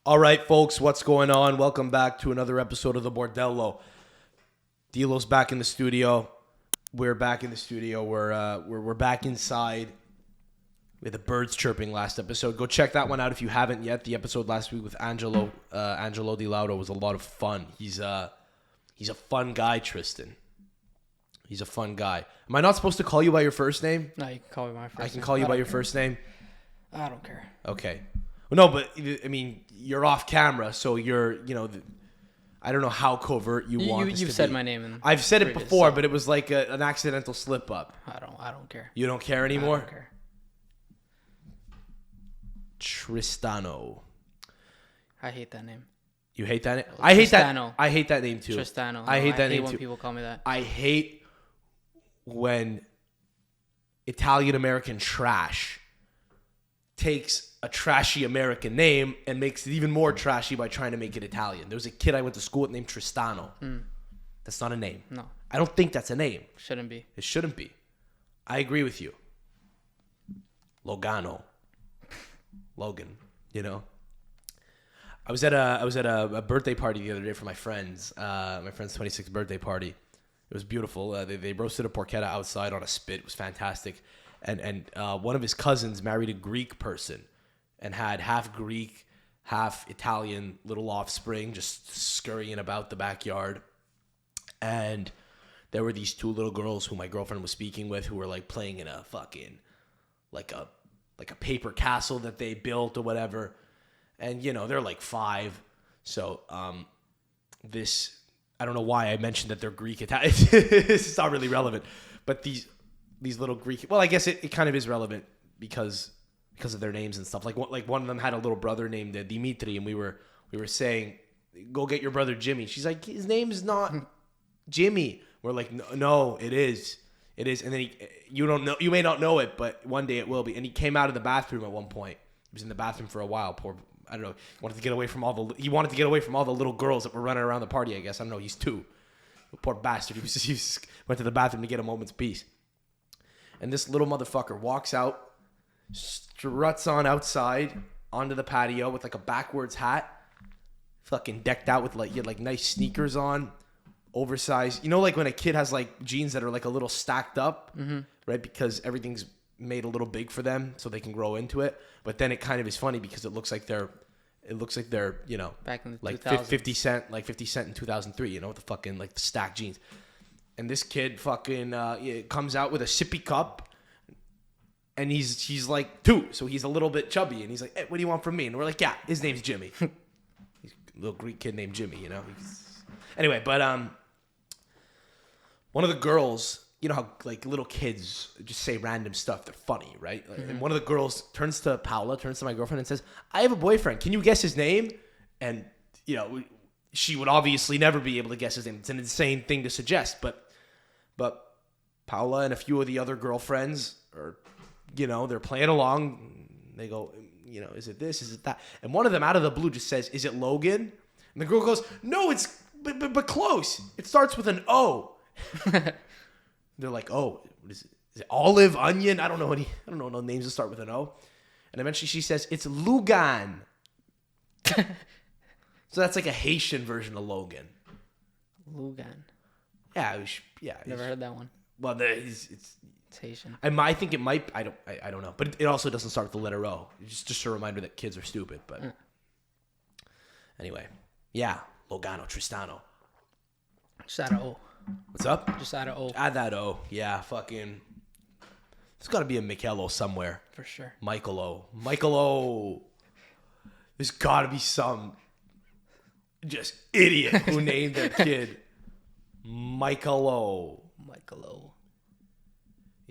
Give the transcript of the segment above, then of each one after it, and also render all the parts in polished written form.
All right, folks, what's going on? Welcome back to another episode of the Bordello. Dilo's back in the studio. We're back in the studio. We're back inside. We had the birds chirping last episode. Go check that one out if you haven't yet. The episode last week with Angelo Di Laudo was a lot of fun. He's a fun guy, Tristan. He's a fun guy. Am I not supposed to call you by your first name? No, you can call me by my first name. I can call you by your first name? I don't care. Okay. No, but I mean, you're off camera, so you're, I don't know how covert you want this to be. You've said my name. I've said it before, but it was like an accidental slip up. I don't care. You don't care anymore? I don't care. Tristano. I hate that name. You hate that name? Tristano. I hate that name too. Tristano. I hate that name when too. People call me that. I hate when Italian American trash takes a trashy American name and makes it even more trashy by trying to make it Italian. There was a kid I went to school with named Tristano. That's not a name. No. I don't think that's a name. Shouldn't be. It shouldn't be. I agree with you. Logan, I was at a birthday party the other day for my friend's 26th birthday party. It was beautiful. They roasted a porchetta outside on a spit. It was fantastic. And one of his cousins married a Greek person and had half Greek, half Italian little offspring just scurrying about the backyard. And there were these two little girls who my girlfriend was speaking with who were like playing in a fucking like a paper castle that they built or whatever. And they're like 5. So this, I don't know why I mentioned that they're Greek Italian. It's not really relevant. But these little Greek, well, I guess it kind of is relevant because of their names and stuff. Like one of them had a little brother named Dimitri, and we were saying, go get your brother Jimmy. She's like, his name's not Jimmy. We're like, no, it is. It is. And then you may not know it, but one day it will be. And he came out of the bathroom at one point. He was in the bathroom for a while. I don't know. He wanted to get away from all the little girls that were running around the party, I guess. I don't know. He's 2. The poor bastard. He went to the bathroom to get a moment's peace. And this little motherfucker walks out, struts on outside onto the patio with like a backwards hat, fucking decked out with like nice sneakers on, oversized. Like when a kid has like jeans that are like a little stacked up, right? Because everything's made a little big for them so they can grow into it. But then it kind of is funny because it looks like they're back in the like 2000s. 50 Cent in 2003, with the fucking like the stacked jeans. And this kid fucking comes out with a sippy cup, and he's like 2, so he's a little bit chubby, and he's like, hey, what do you want from me? And we're like, yeah, his name's Jimmy. He's a little Greek kid named Jimmy, Anyway, but one of the girls, how like little kids just say random stuff, they're funny, right? And one of the girls turns to my girlfriend and says, I have a boyfriend. Can you guess his name? And, she would obviously never be able to guess his name. It's an insane thing to suggest, but Paula and a few of the other girlfriends are, they're playing along. They go, is it this? Is it that? And one of them out of the blue just says, is it Logan? And the girl goes, no, it's but close. It starts with an O. They're like, oh, what is it? Is it olive, onion? I don't know no names that start with an O. And eventually she says, it's LOUGAN. So that's like a Haitian version of Logan. LOUGAN. Yeah, Never heard that one. Well, it's Haitian. I think it might. I don't know, but it also doesn't start with the letter O. It's just a reminder that kids are stupid. But anyway, yeah, Logano, Tristano. Just add an O. What's up? Just add an O. Add that O. Yeah, fucking. There's got to be a Michael O somewhere. For sure. Michael O. There's got to be some just idiot who named their kid Michael O.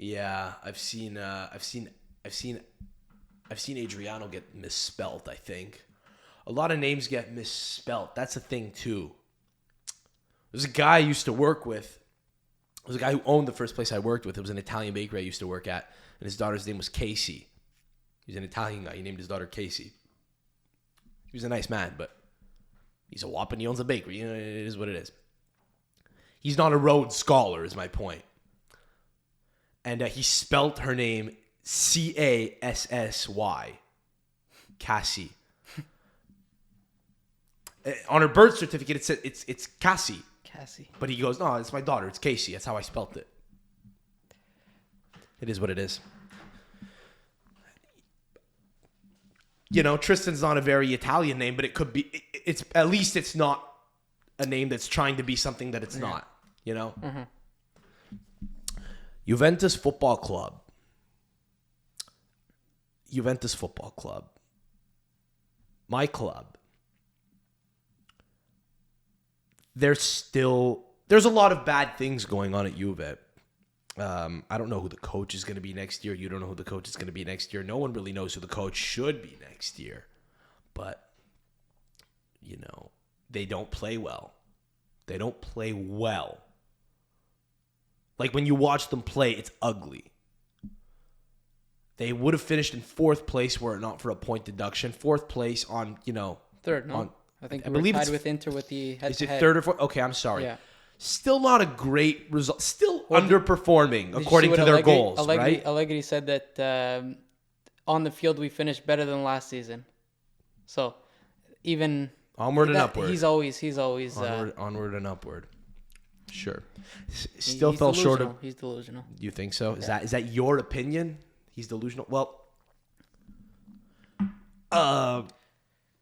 Yeah, I've seen Adriano get misspelt, I think. A lot of names get misspelt. That's a thing too. There's a guy I used to work with. There's a guy who owned the first place I worked with. It was an Italian bakery I used to work at, and his daughter's name was Casey. He's an Italian guy. He named his daughter Casey. He was a nice man, but he's a wop and he owns a bakery. It is what it is. He's not a Rhodes Scholar, is my point. And he spelt her name Cassy. Cassie. On her birth certificate, it said it's Cassie. Cassie. But he goes, no, it's my daughter. It's Casey. That's how I spelt it. It is what it is. You know, Tristan's not a very Italian name, but it could be. It's at least it's not a name that's trying to be something that it's not. You know. Mm-hmm. Juventus Football Club. Juventus Football Club. My club. There's a lot of bad things going on at Juve. I don't know who the coach is going to be next year. You don't know who the coach is going to be next year. No one really knows who the coach should be next year. But, you know, they don't play well. They don't play well. Like, when you watch them play, it's ugly. They would have finished in 4th place were it not for a point deduction. 4th place on, you know... 3rd, no? I think I believe tied with Inter with the head-to-head. Is it 3rd or 4th? Okay, I'm sorry. Yeah. Still not a great result. Still underperforming according to their goals, right? Allegri said that on the field we finished better than last season. So even onward and upward. He's always onward and upward. Sure. Still fell short of. He's delusional. You think so? Is that your opinion? He's delusional. Well,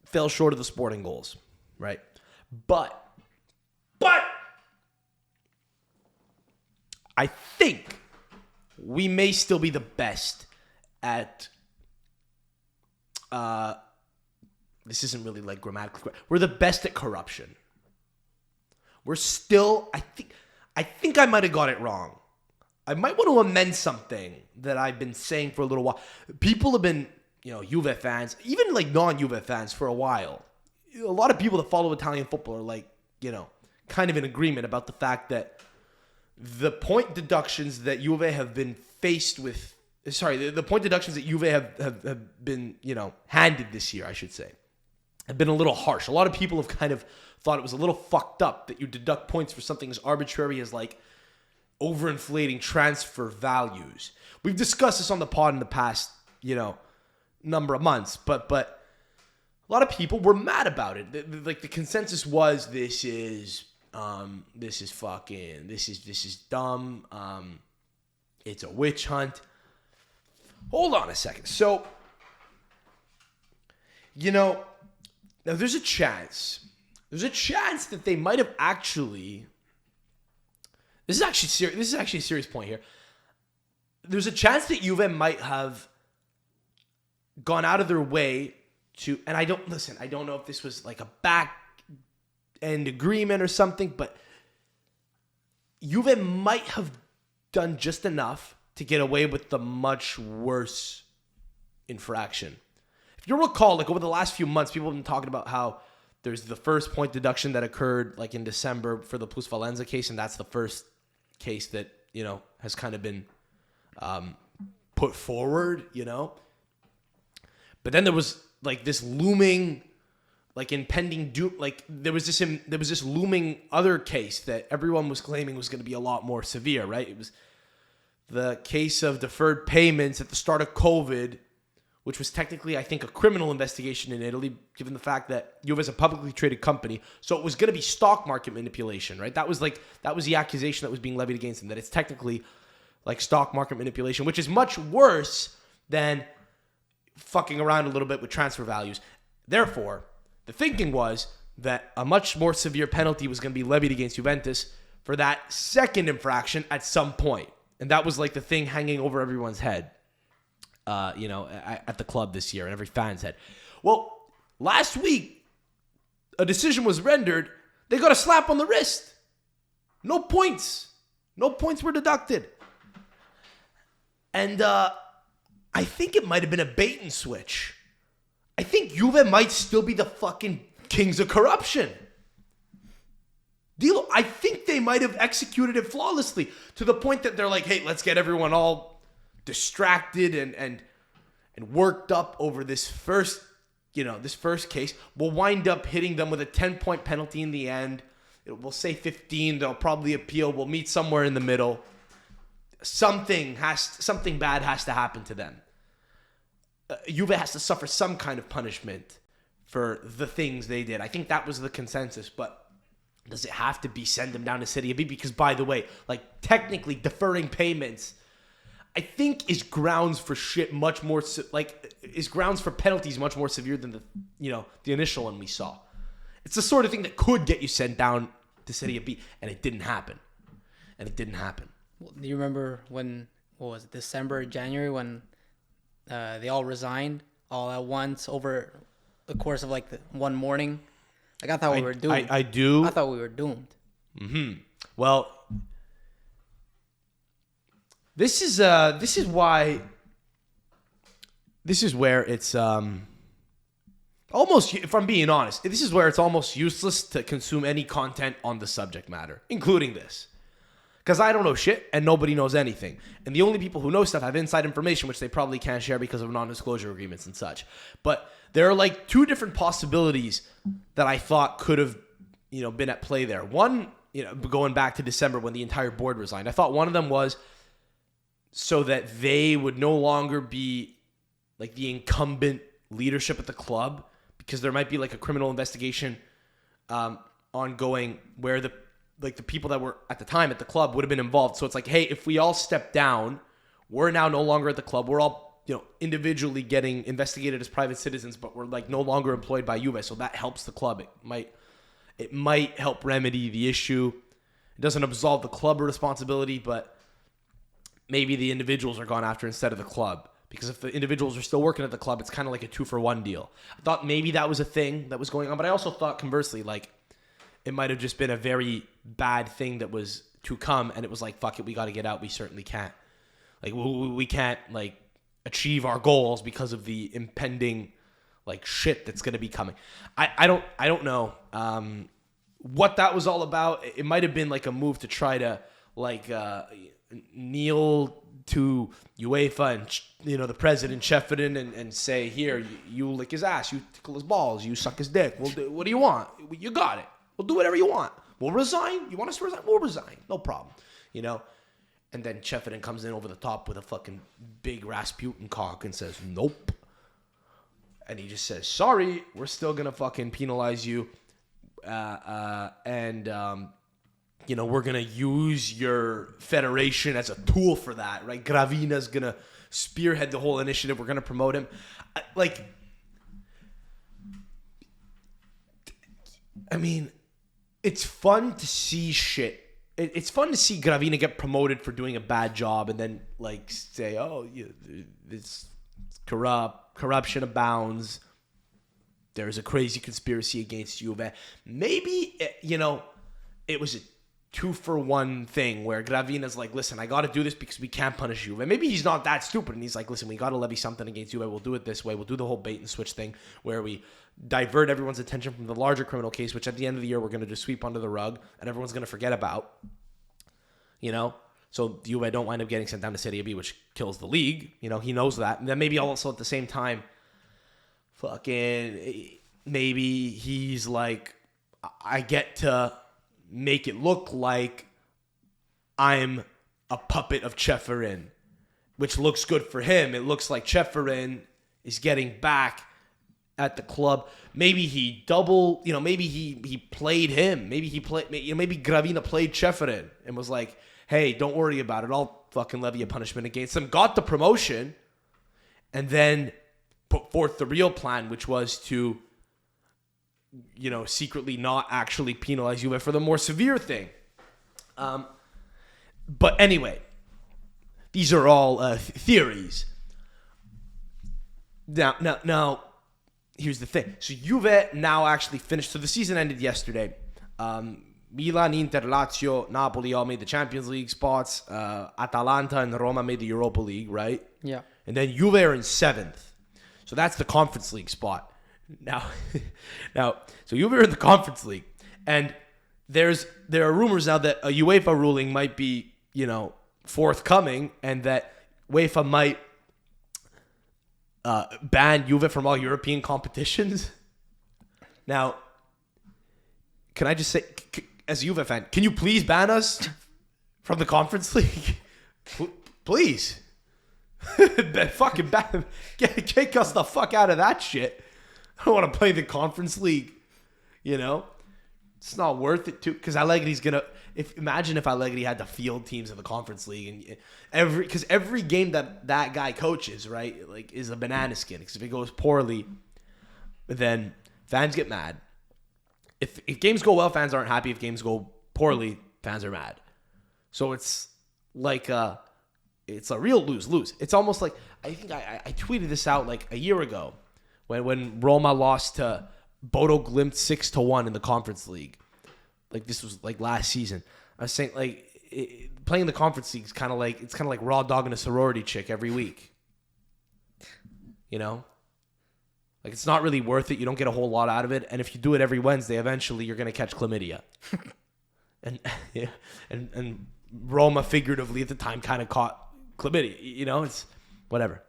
fell short of the sporting goals, right? But I think we may still be the best at, this isn't really like grammatically correct. We're the best at corruption. We're still, I think I might have got it wrong. I might want to amend something that I've been saying for a little while. People have been, you know, Juve fans, even like non-Juve fans for a while. A lot of people that follow Italian football are like, you know, kind of in agreement about the fact that the point deductions that Juve have been faced with, the point deductions that Juve have been, you know, handed this year, I should say, have been a little harsh. A lot of people have kind of thought it was a little fucked up that you deduct points for something as arbitrary as like overinflating transfer values. We've discussed this on the pod in the past, you know, number of months, but a lot of people were mad about it. Like the consensus was this is dumb. It's a witch hunt. Hold on a second. So, you know, now there's a chance that they might have actually, this is actually a serious point here. There's a chance that Juve might have gone out of their way to, and I don't know if this was like a back end agreement or something, but Juve might have done just enough to get away with the much worse infraction. If you recall, like over the last few months, people have been talking about how there's the first point deduction that occurred like in December for the Plus Valenza case, and that's the first case that, you know, has kind of been put forward, you know. But then there was like this looming, like impending doom. Like there was this looming other case that everyone was claiming was going to be a lot more severe, right? It was the case of deferred payments at the start of COVID, which was technically, I think, a criminal investigation in Italy, given the fact that Juve is a publicly traded company. So it was going to be stock market manipulation, right? That was the accusation that was being levied against them, that it's technically like stock market manipulation, which is much worse than fucking around a little bit with transfer values. Therefore, the thinking was that a much more severe penalty was going to be levied against Juventus for that second infraction at some point. And that was like the thing hanging over everyone's head, you know, at the club this year and every fan's head. Well, last week, a decision was rendered. They got a slap on the wrist. No points. No points were deducted. And I think it might have been a bait and switch. I think Juve might still be the fucking kings of corruption. I think they might have executed it flawlessly to the point that they're like, hey, let's get everyone all distracted and worked up over this first case. We'll wind up hitting them with a 10-point penalty in the end. We'll say 15. They'll probably appeal. We'll meet somewhere in the middle. Something bad has to happen to them. Juve has to suffer some kind of punishment for the things they did. I think that was the consensus, but does it have to be send them down to Serie B? Because, by the way, like, technically deferring payments, I think is grounds for shit much more, is grounds for penalties much more severe than the initial one we saw. It's the sort of thing that could get you sent down to Serie B, and it didn't happen. Well, do you remember when, what was it, December, January, when they all resigned all at once over the course of like one morning? Like, I thought we were doomed. I do. I thought we were doomed. Mm-hmm. Well, this is where it's almost, if I'm being honest, this is where it's almost useless to consume any content on the subject matter, including this. Because I don't know shit, and nobody knows anything. And the only people who know stuff have inside information, which they probably can't share because of non-disclosure agreements and such. But there are like two different possibilities that I thought could have, been at play there. One, going back to December when the entire board resigned, I thought one of them was so that they would no longer be like the incumbent leadership at the club, because there might be like a criminal investigation ongoing where the people that were at the time at the club would have been involved. So it's like, hey, if we all step down, we're now no longer at the club. We're all, individually getting investigated as private citizens, but we're like no longer employed by Juve. So that helps the club. It might help remedy the issue. It doesn't absolve the club of responsibility, but maybe the individuals are gone after instead of the club. Because if the individuals are still working at the club, it's kind of like a 2-for-1 deal. I thought maybe that was a thing that was going on, but I also thought conversely, like, it might have just been a very bad thing that was to come, and it was like, fuck it, we got to get out. We certainly can't. Like, we can't, like, achieve our goals because of the impending, like, shit that's going to be coming. I don't know what that was all about. It might have been, like, a move to try to, like, kneel to UEFA and, the president, Sheffield, and say, here, you lick his ass, you tickle his balls, you suck his dick. What do you want? You got it. We'll do whatever you want. We'll resign. You want us to resign? We'll resign. No problem. And then Sheffield comes in over the top with a fucking big Rasputin cock and says, nope. And he just says, sorry, we're still going to fucking penalize you. We're going to use your federation as a tool for that, right? Gravina's going to spearhead the whole initiative. We're going to promote him. It's fun to see shit. It's fun to see Gravina get promoted for doing a bad job and then, like, say, oh, it's corruption abounds. There's a crazy conspiracy against Juve. Maybe, it was a 2-for-1 thing where Gravina's like, listen, I got to do this because we can't punish Juve. Maybe he's not that stupid, and he's like, listen, we got to levy something against Juve. We'll do it this way. We'll do the whole bait and switch thing where we divert everyone's attention from the larger criminal case, which at the end of the year we're going to just sweep under the rug and everyone's going to forget about. So Juve don't wind up getting sent down to Serie B, which kills the league. He knows that. And then maybe also at the same time, maybe he's like, I get to make it look like I'm a puppet of Ceferin, which looks good for him. It looks like Ceferin is getting back at the club. Maybe he maybe he played him. Maybe Gravina played Ceferin and was like, hey, don't worry about it. I'll fucking levy a punishment against him. Got the promotion and then put forth the real plan, which was to secretly not actually penalize Juve for the more severe thing. But anyway, these are all theories. Now, here's the thing. So Juve now actually finished. So the season ended yesterday. Milan, Inter, Lazio, Napoli all made the Champions League spots. Atalanta and Roma made the Europa League, right? Yeah. And then Juve are in 7th. So that's the Conference League spot. Now, so Juve are in the Conference League, and there are rumors now that a UEFA ruling might be, forthcoming, and that UEFA might ban Juve from all European competitions. Now, can I just say, as a Juve fan, can you please ban us from the Conference League? Please. Fucking ban. Kick us the fuck out of that shit. I don't want to play the Conference League. You know, it's not worth it too. Because Allegri's gonna. Imagine if Allegri had to field teams in the Conference League, and every game that guy coaches, right, like, is a banana skin. Because if it goes poorly, then fans get mad. If games go well, fans aren't happy. If games go poorly, fans are mad. So it's like it's a real lose-lose. It's almost like, I think I tweeted this out like a year ago when Roma lost to Bodo Glimt 6-1 in the Conference League. Like, this was like last season. I was saying, like, playing the Conference League is kind of like raw dogging a sorority chick every week. You know? Like, it's not really worth it. You don't get a whole lot out of it. And if you do it every Wednesday, eventually you're going to catch chlamydia. and Roma figuratively at the time kind of caught chlamydia. You know, it's whatever.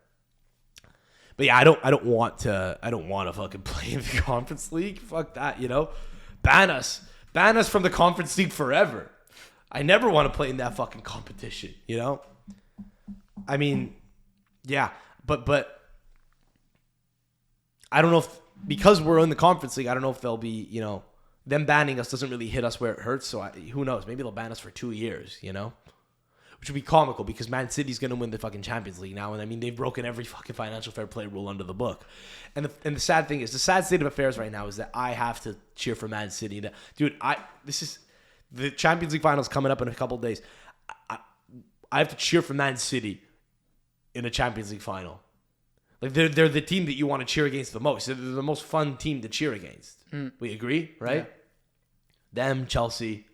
But yeah, I don't want to fucking play in the Conference League. Fuck that, you know? Ban us from the Conference League forever. I never want to play in that fucking competition, you know? I mean, yeah, but I don't know if, because we're in the Conference League, I don't know if they'll be, you know, them banning us doesn't really hit us where it hurts. So who knows? Maybe they'll ban us for 2 years, you know? Which would be comical because Man City's going to win the fucking Champions League now. And I mean, they've broken every fucking financial fair play rule under the book. And the sad thing is, the sad state of affairs right now is that I have to cheer for Man City. Dude, this is the Champions League finals coming up in a couple of days. I have to cheer for Man City in a Champions League final. Like, they're the team that you want to cheer against the most. They're the most fun team to cheer against. We agree, right? Yeah. Them, Chelsea,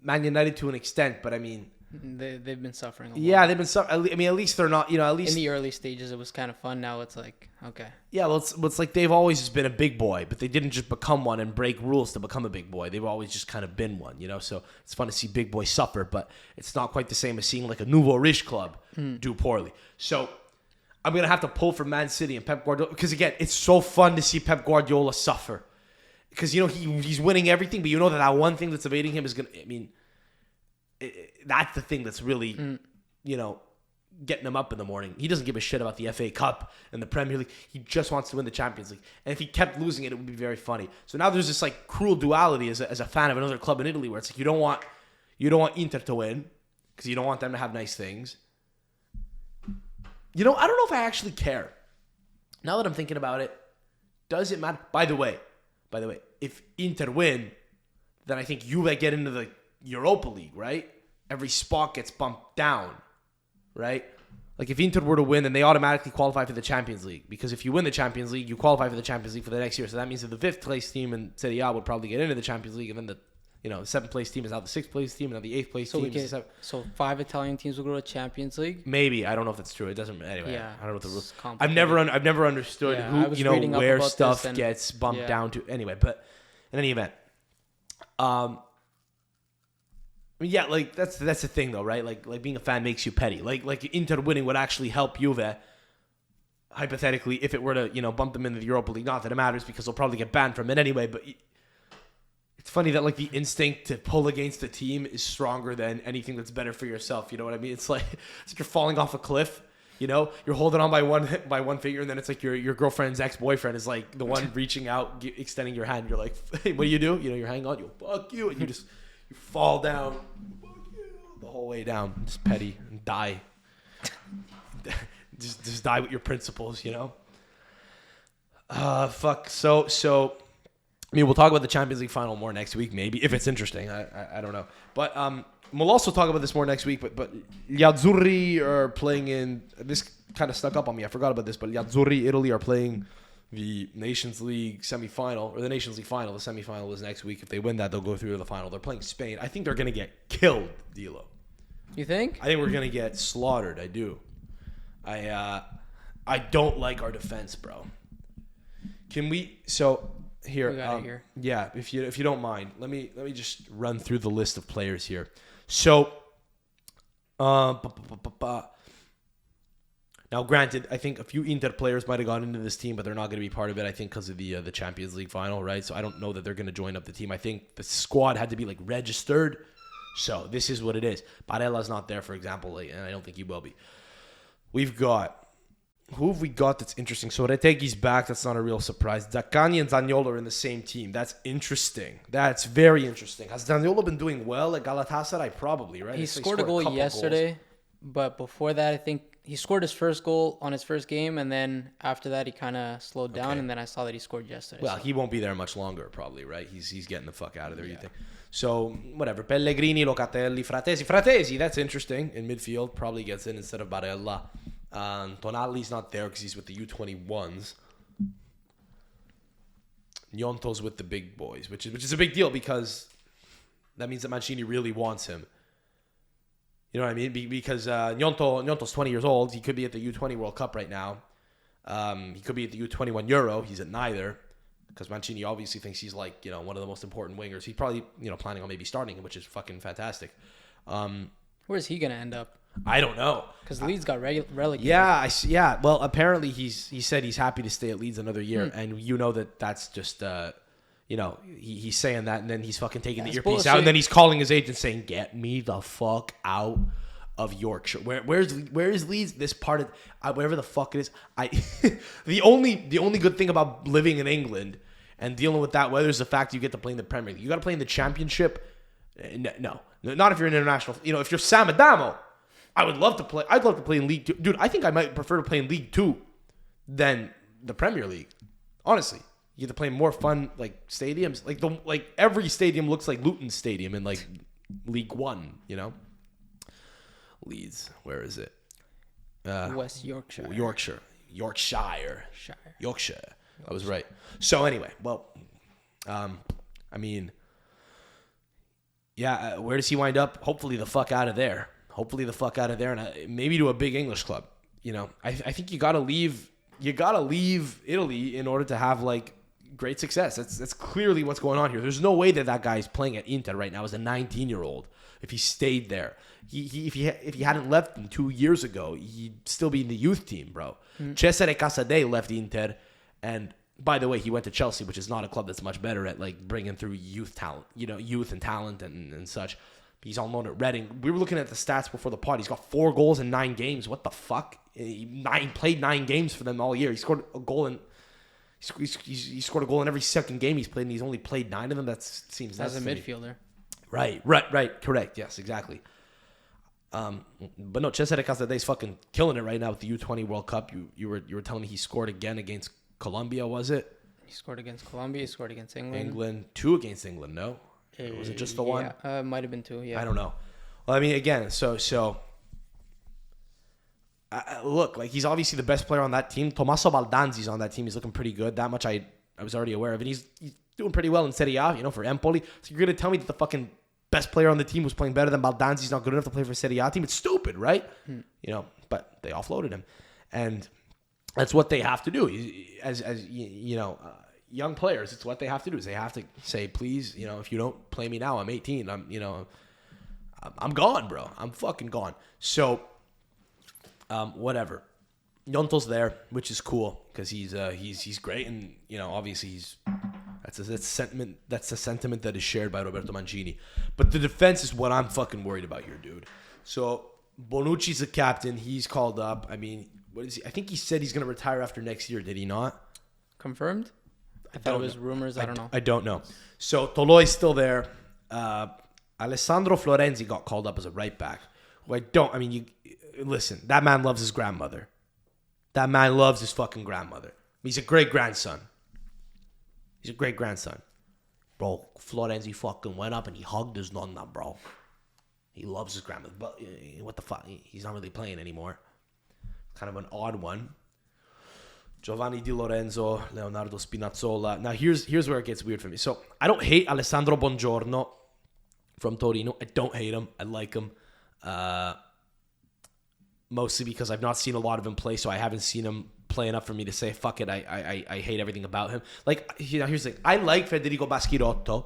Man United to an extent, but I mean, they've been suffering a lot. Yeah, they've been suffering. I mean, at least they're not, you know, at least in the early stages it was kind of fun. Now it's like, okay. Yeah, well, it's like they've always just been a big boy, but they didn't just become one and break rules to become a big boy. They've always just kind of been one, you know? So it's fun to see big boys suffer, but it's not quite the same as seeing like a nouveau riche club do poorly. So I'm going to have to pull for Man City and Pep Guardiola, because again, it's so fun to see Pep Guardiola suffer. Because, you know, he's winning everything, but you know that one thing that's evading him is going to, I mean, that's the thing that's really, you know, getting him up in the morning. He doesn't give a shit about the FA Cup and the Premier League. He just wants to win the Champions League. And if he kept losing it would be very funny. So now there's this like cruel duality as a fan of another club in Italy, where it's like you don't want Inter to win because you don't want them to have nice things. You know, I don't know if I actually care. Now that I'm thinking about it, does it matter? By the way, if Inter win, then I think Juve get into the Europa League, right? Every spot gets bumped down, right? Like, if Inter were to win, then they automatically qualify for the Champions League. Because if you win the Champions League, you qualify for the Champions League for the next year. So that means that the 5th place team in Serie A would probably get into the Champions League, and then the 7th place team is now the 6th place team, and now the 8th place team is the 7th. So 5 Italian teams will go to Champions League? Maybe. I don't know if that's true. It doesn't, anyway. Yeah, I don't know what the rules. I've never understood who, where stuff gets bumped down to. Anyway, but in any event, yeah, like that's the thing though, right? Like being a fan makes you petty. Like Inter winning would actually help Juve, hypothetically, if it were to bump them into the Europa League. Not that it matters because they'll probably get banned from it anyway. But it's funny that like the instinct to pull against a team is stronger than anything that's better for yourself. You know what I mean? It's like you're falling off a cliff. You know, you're holding on by one finger, and then it's like your girlfriend's ex-boyfriend is like the one reaching out, extending your hand. You're like, hey, what do? You're hanging on. You fuck you, and you fall down, fuck you, the whole way down. Just petty and die. just die with your principles. You know. Fuck. So. I mean, we'll talk about the Champions League final more next week, maybe if it's interesting. I don't know, but we'll also talk about this more next week, but gli Azzurri are playing in... This kind of stuck up on me. I forgot about this, but gli Azzurri, Italy, are playing the Nations League semifinal, or the Nations League final. The semifinal is next week. If they win that, they'll go through to the final. They're playing Spain. I think they're going to get killed, Dilo. You think? I think we're going to get slaughtered. I do. I don't like our defense, bro. Can we... So... Here, here. Yeah, if you don't mind, let me just run through the list of players here. So, now granted, I think a few Inter players might have gone into this team, but they're not going to be part of it. I think because of the Champions League final, right? So I don't know that they're going to join up the team. I think the squad had to be like registered. So this is what it is. Barella's not there, for example, and I don't think he will be. We've got Who have we got that's interesting? So Reteghi's back. That's not a real surprise. Zaccagni and Zaniolo are in the same team. That's interesting. That's very interesting. Has Zaniolo been doing well at Galatasaray? Probably, right? He scored a goal yesterday, but before that, I think he scored his first goal on his first game, and then after that, he kind of slowed down, and then I saw that he scored yesterday. Well, he won't be there much longer, probably, right? He's getting the fuck out of there, you think? So, whatever. Pellegrini, Locatelli, Fratesi, that's interesting. In midfield, probably gets in instead of Barella. Tonali's not there because he's with the U21s. Gnonto's with the big boys, which is a big deal because that means that Mancini really wants him. You know what I mean? Because Gnonto's 20 years old. He could be at the U20 World Cup right now. He could be at the U21 Euro. He's at neither because Mancini obviously thinks he's like, you know, one of the most important wingers. He's probably, you know, planning on maybe starting him, which is fucking fantastic. Where's he going to end up? I don't know. Because Leeds got relegated. Yeah. Well, apparently he said he's happy to stay at Leeds another year, and you know that's just you know, he's saying that, and then he's fucking taking the earpiece out, and then he's calling his agent saying, "Get me the fuck out of Yorkshire." Where is Leeds? This part of wherever the fuck it is. The only good thing about living in England and dealing with that weather is the fact you get to play in the Premier League. You got to play in the Championship. No, not if you're an international. You know, if you're Sam Adamo. I would love to play. I'd love to play in League 2. Dude, I think I might prefer to play in League 2 than the Premier League. Honestly, you get to play in more fun like stadiums. Like every stadium looks like Luton Stadium in like League 1, you know? Leeds, where is it? West Yorkshire. Yorkshire. I was right. So anyway, well, I mean, yeah, where does he wind up? Hopefully the fuck out of there. And maybe to a big English club. You know, I think you gotta leave Italy in order to have like great success. That's clearly what's going on here. There's no way that guy's playing at Inter right now as a 19-year-old. If he stayed there, if he hadn't left them 2 years ago, he'd still be in the youth team, bro. Cesare Casadei left Inter, and by the way, he went to Chelsea, which is not a club that's much better at like bringing through youth and talent and such. He's on loan at Reading. We were looking at the stats before the pod. He's got 4 goals in 9 games. What the fuck? He played 9 games for them all year. He scored a goal in. He scored a goal in every second game he's played, and he's only played 9 of them. That seems as a midfielder. Right. Correct. Yes, exactly. But no, Cesare Casadei's fucking killing it right now with the U20 World Cup. You were telling me he scored again against Colombia, was it? He scored against Colombia. He scored against England. 2 against England. No. Or was it just the one? Yeah, might have been 2. Yeah, I don't know. Well, I mean, again, so look, like he's obviously the best player on that team. Tommaso Baldanzi's on that team. He's looking pretty good. That much I was already aware of, and he's doing pretty well in Serie A. You know, for Empoli. So you're gonna tell me that the fucking best player on the team was playing better than Baldanzi's not good enough to play for a Serie A team? It's stupid, right? You know, but they offloaded him, and that's what they have to do. As you know. Young players, it's what they have to do. Is they have to say, please, you know, if you don't play me now, I'm 18. I'm gone, bro. I'm fucking gone. So, whatever. Gnonto's there, which is cool because he's great, and you know, obviously that's a sentiment that is shared by Roberto Mancini. But the defense is what I'm fucking worried about here, dude. So Bonucci's the captain. He's called up. I mean, what is he? I think he said he's gonna retire after next year. Did he not? Confirmed? I thought it was rumors. I don't know. I don't know. So Toloi's still there. Alessandro Florenzi got called up as a right back. Listen, that man loves his grandmother. That man loves his fucking grandmother. He's a great grandson. Bro, Florenzi fucking went up and he hugged his nonna, bro. He loves his grandmother. But what the fuck? He's not really playing anymore. Kind of an odd one. Giovanni Di Lorenzo, Leonardo Spinazzola. Now, here's where it gets weird for me. So, I don't hate Alessandro Bongiorno from Torino. I don't hate him. I like him. Mostly because I've not seen a lot of him play, so I haven't seen him play enough for me to say, fuck it, I hate everything about him. Like, you know, here's the thing. I like Federico Baschirotto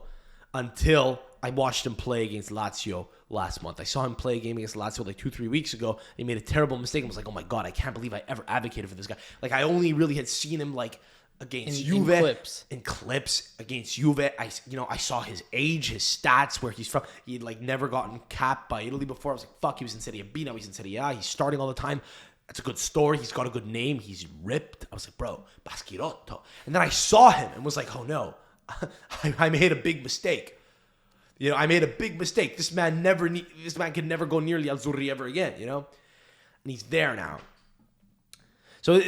until I watched him play against Lazio last month. I saw him play a game against Lazio like 2-3 weeks ago. He made a terrible mistake. I was like, oh my God, I can't believe I ever advocated for this guy. Like, I only really had seen him like against Juve. In clips against Juve. I saw his age, his stats, where he's from. He'd like never gotten capped by Italy before. I was like, fuck, he was in Serie B, now he's in Serie A. He's starting all the time. That's a good story. He's got a good name. He's ripped. I was like, bro, Baschirotto. And then I saw him and was like, oh no, I made a big mistake. You know, I made a big mistake. This man can never go nearly Azzurri ever again, you know? And he's there now. So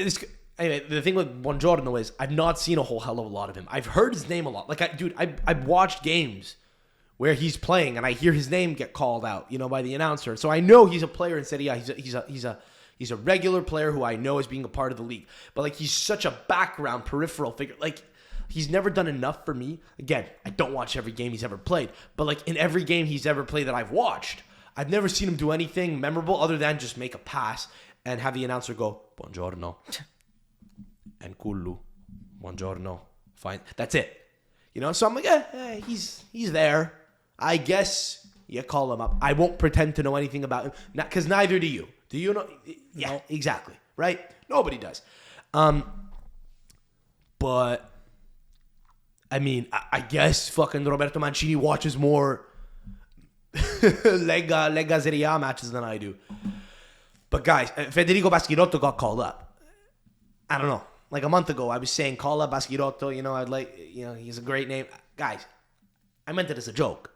anyway, the thing with Buongiorno is I've not seen a whole hell of a lot of him. I've heard his name a lot. Like, I've watched games where he's playing and I hear his name get called out, you know, by the announcer. So I know he's a player in Serie A. He's a regular player who I know as being a part of the league. But, like, he's such a background, peripheral figure. Like, he's never done enough for me. Again, I don't watch every game he's ever played. But, like, in every game he's ever played that I've watched, I've never seen him do anything memorable other than just make a pass and have the announcer go, Buongiorno. And Kullu. Buongiorno. Fine. That's it. You know? So I'm like, he's there. I guess you call him up. I won't pretend to know anything about him. Because neither do you. Do you know? Yeah, no. Exactly. Right? Nobody does. But, I mean, I guess fucking Roberto Mancini watches more Lega Serie A matches than I do. But, guys, Federico Baschirotto got called up. I don't know. Like a month ago, I was saying, call up Baschirotto. You know, he's a great name. Guys, I meant it as a joke.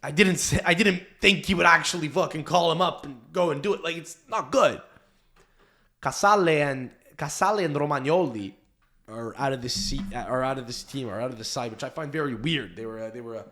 I didn't think he would actually fucking call him up and go and do it. Like, it's not good. Casale and Romagnoli are out of this team, are out of this side, which I find very weird. They were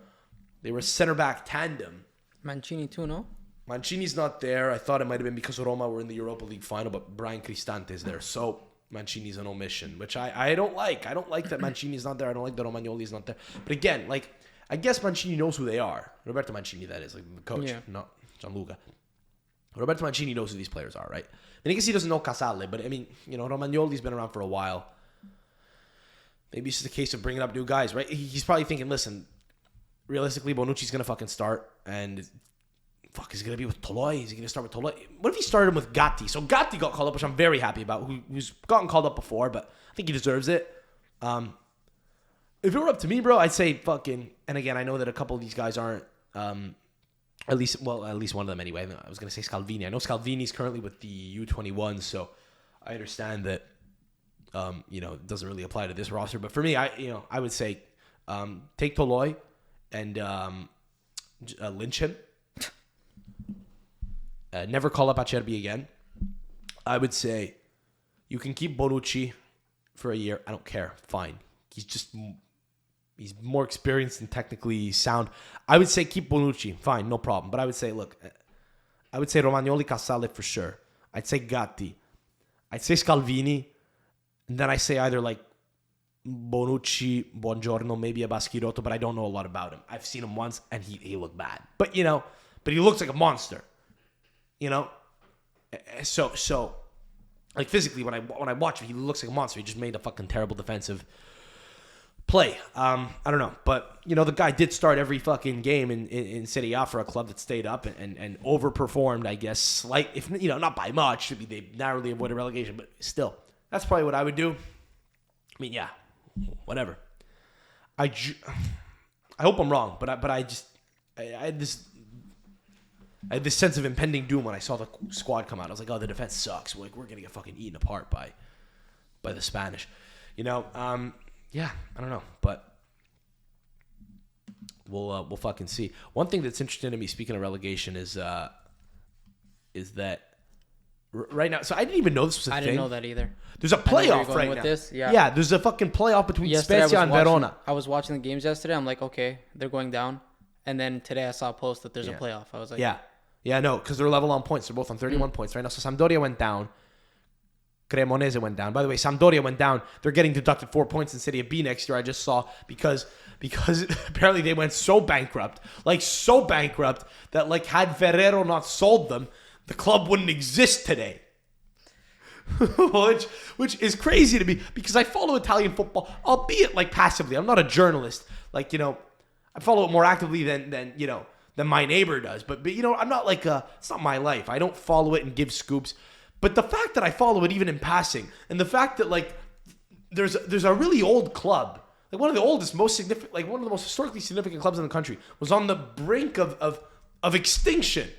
a center back tandem. Mancini too, no? Mancini's not there. I thought it might have been because Roma were in the Europa League final, but Brian Cristante is there. So Mancini's an omission, which I don't like. I don't like that Mancini's not there. I don't like that Romagnoli's not there. But again, like, I guess Mancini knows who they are. Roberto Mancini, that is, like the coach, not Gianluca. Roberto Mancini knows who these players are, right? And I guess he doesn't know Casale, but I mean, you know, Romagnoli's been around for a while. Maybe it's just a case of bringing up new guys, right? He's probably thinking, listen, realistically, Bonucci's going to fucking start, and is he going to be with Toloi? Is he going to start with Toloi? What if he started him with Gatti? So Gatti got called up, which I'm very happy about, who's gotten called up before, but I think he deserves it. If it were up to me, bro, I'd say fucking, and again, I know that a couple of these guys aren't, at least one of them anyway. I was going to say Scalvini. I know Scalvini's currently with the U21, so I understand that, you know, it doesn't really apply to this roster. But for me, I would say take Toloi and lynch him. Never call up Acerbi again. I would say you can keep Bonucci for a year. I don't care. Fine. He's more experienced and technically sound. I would say keep Bonucci. Fine, no problem. But I would say, look, I would say Romagnoli, Casale for sure. I'd say Gatti. I'd say Scalvini. And then I say either like Bonucci, Buongiorno, maybe a Baschirotto, but I don't know a lot about him. I've seen him once and he looked bad. But, you know, he looks like a monster. You know? So like physically when I watch him, he looks like a monster. He just made a fucking terrible defensive play. I don't know. But, you know, the guy did start every fucking game in Serie A for a club that stayed up and overperformed, I guess. If you know, not by much. They narrowly avoided relegation, but still. That's probably what I would do. I mean, yeah, whatever. I hope I'm wrong, but I had this sense of impending doom when I saw the squad come out. I was like, oh, the defense sucks. We're gonna get fucking eaten apart by the Spanish. You know, yeah, I don't know, but we'll fucking see. One thing that's interesting to me, speaking of relegation, is that right now. So I didn't even know this was a thing. I didn't know that either. There's a playoff right now. This. Yeah, there's a fucking playoff between Spezia and Verona. I was watching the games yesterday. I'm like, okay, they're going down. And then today I saw a post that there's a playoff. I was like, yeah, no, because they're level on points. They're both on 31 points right now. So Sampdoria went down. Cremonese went down. By the way, Sampdoria went down. They're getting deducted 4 points in Serie B next year. I just saw because apparently they went so bankrupt that like had Ferrero not sold them, the club wouldn't exist today. which is crazy to me because I follow Italian football, albeit like passively. I'm not a journalist. Like, you know, I follow it more actively than my neighbor does. But you know, I'm not like it's not my life. I don't follow it and give scoops. But the fact that I follow it even in passing, and the fact that like there's a really old club, like one of the oldest, most significant, like one of the most historically significant clubs in the country, was on the brink of extinction.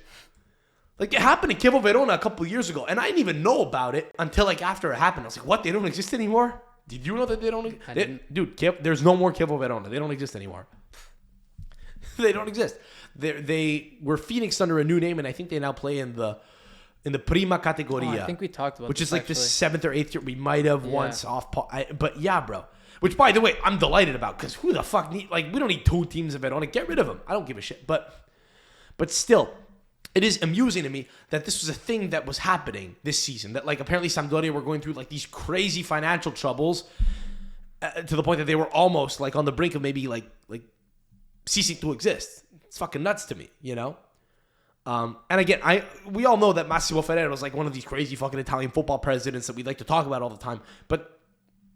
Like, it happened to Chievo Verona a couple years ago, and I didn't even know about it until, like, after it happened. I was like, what? They don't exist anymore? Did you know that they don't exist? Dude, there's no more Chievo Verona. They don't exist anymore. They don't exist. They were Phoenix under a new name, and I think they now play in the Prima Categoria. I think we talked about which this, is like actually. the 7th or 8th year. We might have once off. But yeah, bro. Which, by the way, I'm delighted about, because who the fuck we don't need 2 teams of Verona. Get rid of them. I don't give a shit. But still, it is amusing to me that this was a thing that was happening this season. That, like, apparently Sampdoria were going through, like, these crazy financial troubles to the point that they were almost, like, on the brink of maybe, like ceasing to exist. It's fucking nuts to me, you know? And again, we all know that Massimo Ferrero is like one of these crazy fucking Italian football presidents that we like to talk about all the time. But,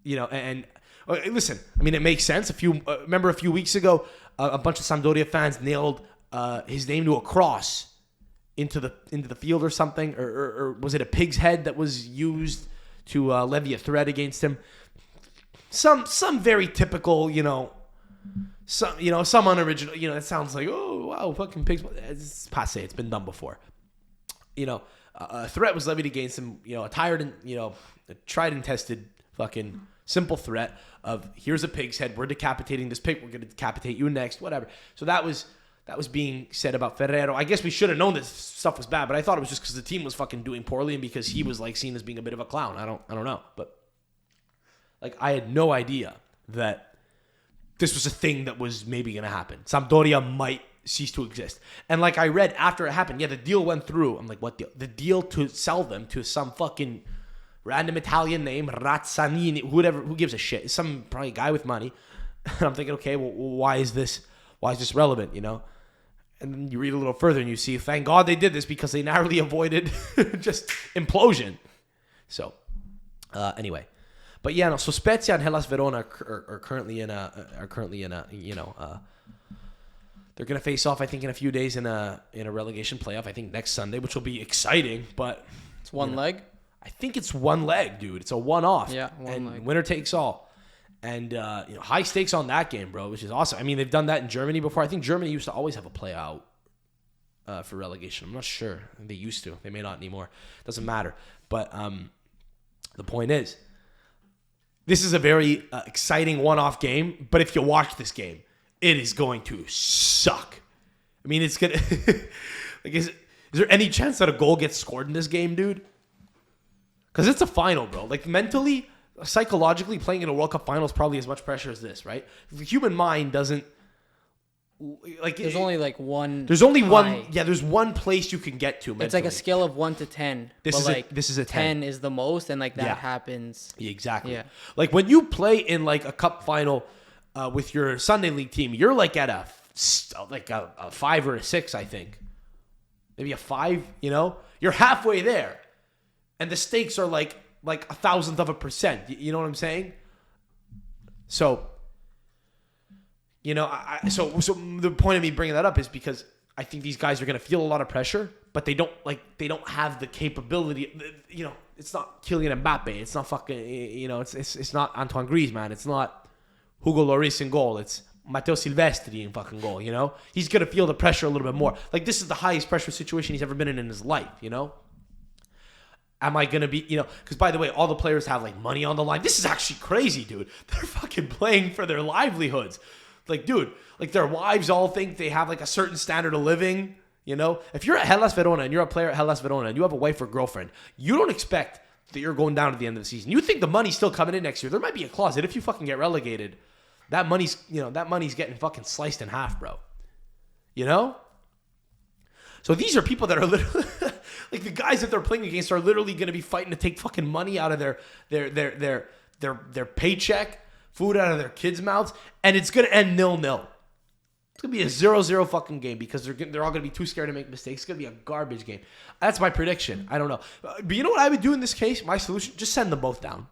you know, and listen, I mean, it makes sense. Remember a few weeks ago, a bunch of Sampdoria fans nailed his name to a cross into the field or something, or was it a pig's head that was used to levy a threat against him? Some very typical, some unoriginal, it sounds like, oh wow, fucking pigs. It's passe. It's been done before. A threat was levied against him. A tried and tested fucking simple threat of, here's a pig's head. We're decapitating this pig. We're gonna decapitate you next. Whatever. So that was being said about Ferrero. I guess we should have known this stuff was bad, but I thought it was just because the team was fucking doing poorly and because he was like seen as being a bit of a clown. I don't know, but like, I had no idea that this was a thing that was maybe going to happen. Sampdoria might cease to exist. And like I read after it happened, the deal went through. I'm like, what deal? The deal to sell them to some fucking random Italian name, Razzanini, who gives a shit? It's some probably guy with money. And I'm thinking, okay, well, why is this relevant, And then you read a little further and you see, thank God they did this because they narrowly avoided just implosion. So, anyway. But yeah, no. So Spezia and Hellas Verona are currently in a they're gonna face off, I think, in a few days in a relegation playoff. I think next Sunday, which will be exciting. But it's one leg. I think it's one leg, dude. It's a one-off. Yeah, one leg. Winner takes all. And high stakes on that game, bro, which is awesome. I mean, they've done that in Germany before. I think Germany used to always have a play out for relegation. I'm not sure. They used to. They may not anymore. Doesn't matter. But the point is, this is a very exciting one-off game, but if you watch this game, it is going to suck. I mean, it's gonna like, is there any chance that a goal gets scored in this game, dude? Because it's a final, bro. Like, mentally, psychologically, playing in a World Cup final is probably as much pressure as this, right? The human mind doesn't like. There's only like one. There's only high. one. Yeah, there's one place you can get to mentally. It's like a scale of 1 to 10. This is a 10. 10 is the most, and like that happens. Yeah, exactly. Yeah. Like, when you play in like a cup final with your Sunday league team, you're like at a 5 or a 6, I think. Maybe a 5. You're halfway there, and the stakes are like 1,000%. You know what I'm saying? So. So the point of me bringing that up is because I think these guys are going to feel a lot of pressure, but they don't have the capability. It's not Kylian Mbappe. It's not fucking. It's not Antoine Griezmann. It's not Hugo Lloris in goal. It's Matteo Silvestri in fucking goal. He's going to feel the pressure a little bit more. Like, this is the highest pressure situation he's ever been in his life. Am I going to be, because by the way, all the players have like money on the line. This is actually crazy, dude. They're fucking playing for their livelihoods. Like, dude, like, their wives all think they have like a certain standard of living. If you're at Hellas Verona and you're a player at Hellas Verona and you have a wife or girlfriend, you don't expect that you're going down at the end of the season. You think the money's still coming in next year. There might be a clause that if you fucking get relegated, that money's getting fucking sliced in half, bro. So these are people that are literally like, the guys that they're playing against are literally going to be fighting to take fucking money out of their paycheck, food out of their kids' mouths, and it's going to end 0-0. It's going to be a 0-0 fucking game because they're all going to be too scared to make mistakes. It's going to be a garbage game. That's my prediction. I don't know. But you know what I would do in this case? My solution? Just send them both down.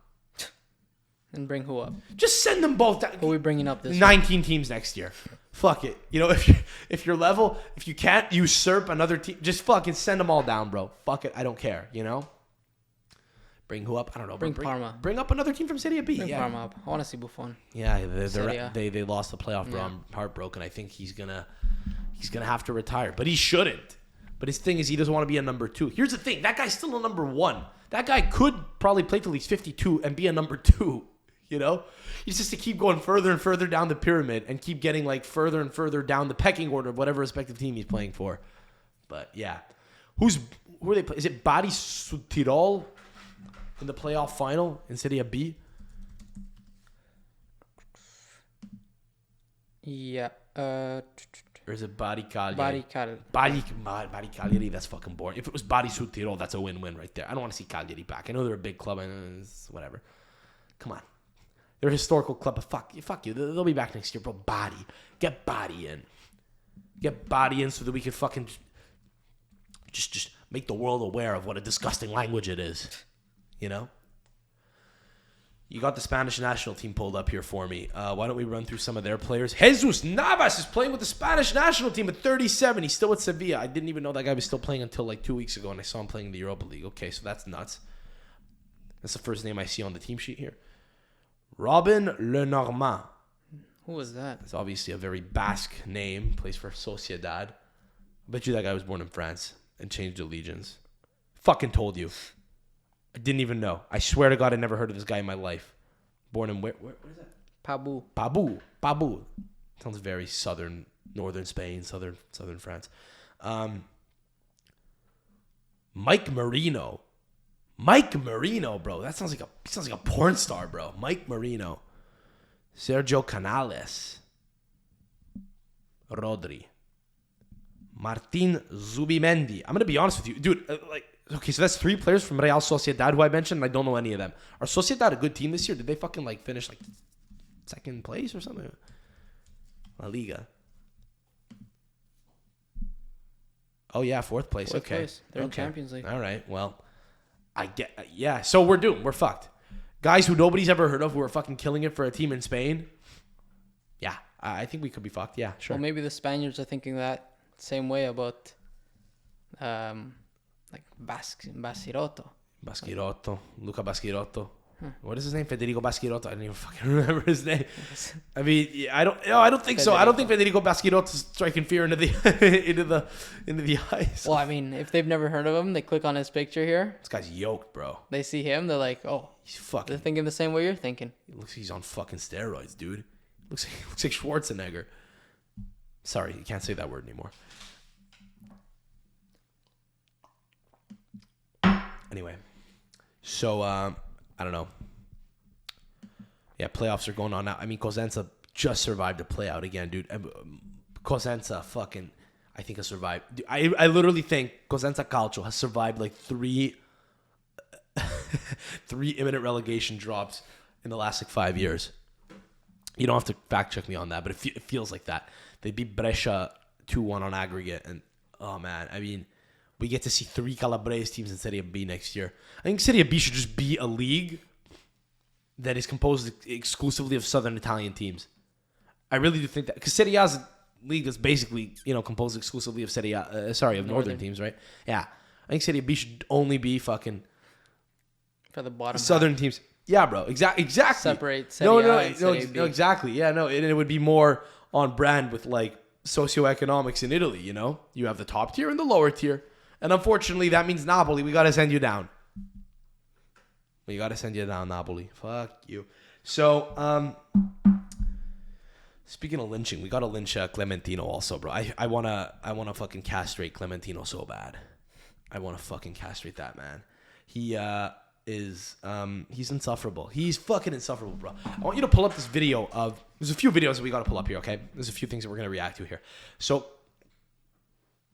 And bring who up? Just send them both down. Who are we bringing up this 19 teams next year. Fuck it. If you're level, if you can't usurp another team, just fucking send them all down, bro. Fuck it. I don't care, Bring who up? I don't know. Bring Parma. Bring up another team from Serie B. Bring Parma up. I want to see Buffon. Yeah, they lost the playoff, bro. I'm heartbroken. I think he's gonna have to retire, but he shouldn't. But his thing is he doesn't want to be a number 2. Here's the thing. That guy's still a number 1. That guy could probably play till he's 52 and be a number 2, you know? He's just to keep going further and further down the pyramid and keep getting like further and further down the pecking order of whatever respective team he's playing for. But yeah. Who are they playing? Is it Bari Tirol in the playoff final in Serie B? Yeah. Or is it Bari Cagliari? Bari Cagliari, that's fucking boring. If it was Bari Tirol, that's a win-win right there. I don't want to see Cagliari back. I know they're a big club. I know it's whatever. Come on. They're a historical club, but fuck you. They'll be back next year, bro. Get Bari in. Get Bari in so that we can fucking just make the world aware of what a disgusting language it is. You know? You got the Spanish national team pulled up here for me. Why don't we run through some of their players? Jesus Navas is playing with the Spanish national team at 37. He's still at Sevilla. I didn't even know that guy was still playing until like 2 weeks ago, and I saw him playing in the Europa League. Okay, so that's nuts. That's the first name I see on the team sheet here. Robin Lenormand. Who was that? It's obviously a very Basque name. Plays for Sociedad. I bet you that guy was born in France and changed allegiance. Fucking told you. I didn't even know. I swear to God, I never heard of this guy in my life. Born in where is that? Pabu. Sounds very southern, northern Spain, southern France. Mike Marino, bro. That sounds like a porn star, bro. Mike Marino. Sergio Canales. Rodri. Martin Zubimendi. I'm gonna be honest with you, dude. Okay, so that's 3 players from Real Sociedad who I mentioned, and I don't know any of them. Are Sociedad a good team this year? Did they fucking finish second place or something? La Liga. Oh yeah, 4th place. Fourth Okay, place. They're in Champions League. All right. Well, yeah. So we're doomed. We're fucked. Guys who nobody's ever heard of who are fucking killing it for a team in Spain. Yeah, I think we could be fucked. Yeah, sure. Well, maybe the Spaniards are thinking that same way about, Baschirotto. Luca Baschirotto. What is his name? Federico Baschirotto. I don't even fucking remember his name. I mean, I don't think so. I don't think Federico Baschirotto's striking fear into the eyes. Well, I mean, if they've never heard of him, they click on his picture here. This guy's yoked, bro. They see him, they're like, oh, he's fucking. they're thinking the same way you're thinking. He looks like he's on fucking steroids, dude. Looks like Schwarzenegger. Sorry, you can't say that word anymore. Anyway, so I don't know. Yeah, playoffs are going on now. I mean, Cosenza just survived a playout again, dude. Cosenza fucking, I think, has survived. Dude, I literally think Cosenza Calcio has survived like 3 imminent relegation drops in the last 5 years. You don't have to fact check me on that, but it feels like that. They beat Brescia 2-1 on aggregate, and oh man, I mean, we get to see 3 Calabrese teams in Serie B next year. I think Serie B should just be a league that is composed exclusively of Southern Italian teams. I really do think that, because Serie A is a league that's basically, composed exclusively of Northern teams, right? Yeah, I think Serie B should only be fucking for the bottom Southern half. Teams. Yeah, bro. Exactly. Separate Serie A and Serie B. No, exactly. Yeah, no, and it would be more on brand with socioeconomics in Italy. You have the top tier and the lower tier. And unfortunately, that means Napoli. We got to send you down. Napoli. Fuck you. So, speaking of lynching, we got to lynch Clementino also, bro. I wanna fucking castrate Clementino so bad. I want to fucking castrate that man. He he's insufferable. He's fucking insufferable, bro. I want you to pull up this video of. There's a few videos that we got to pull up here, okay? There's a few things that we're gonna react to here. So,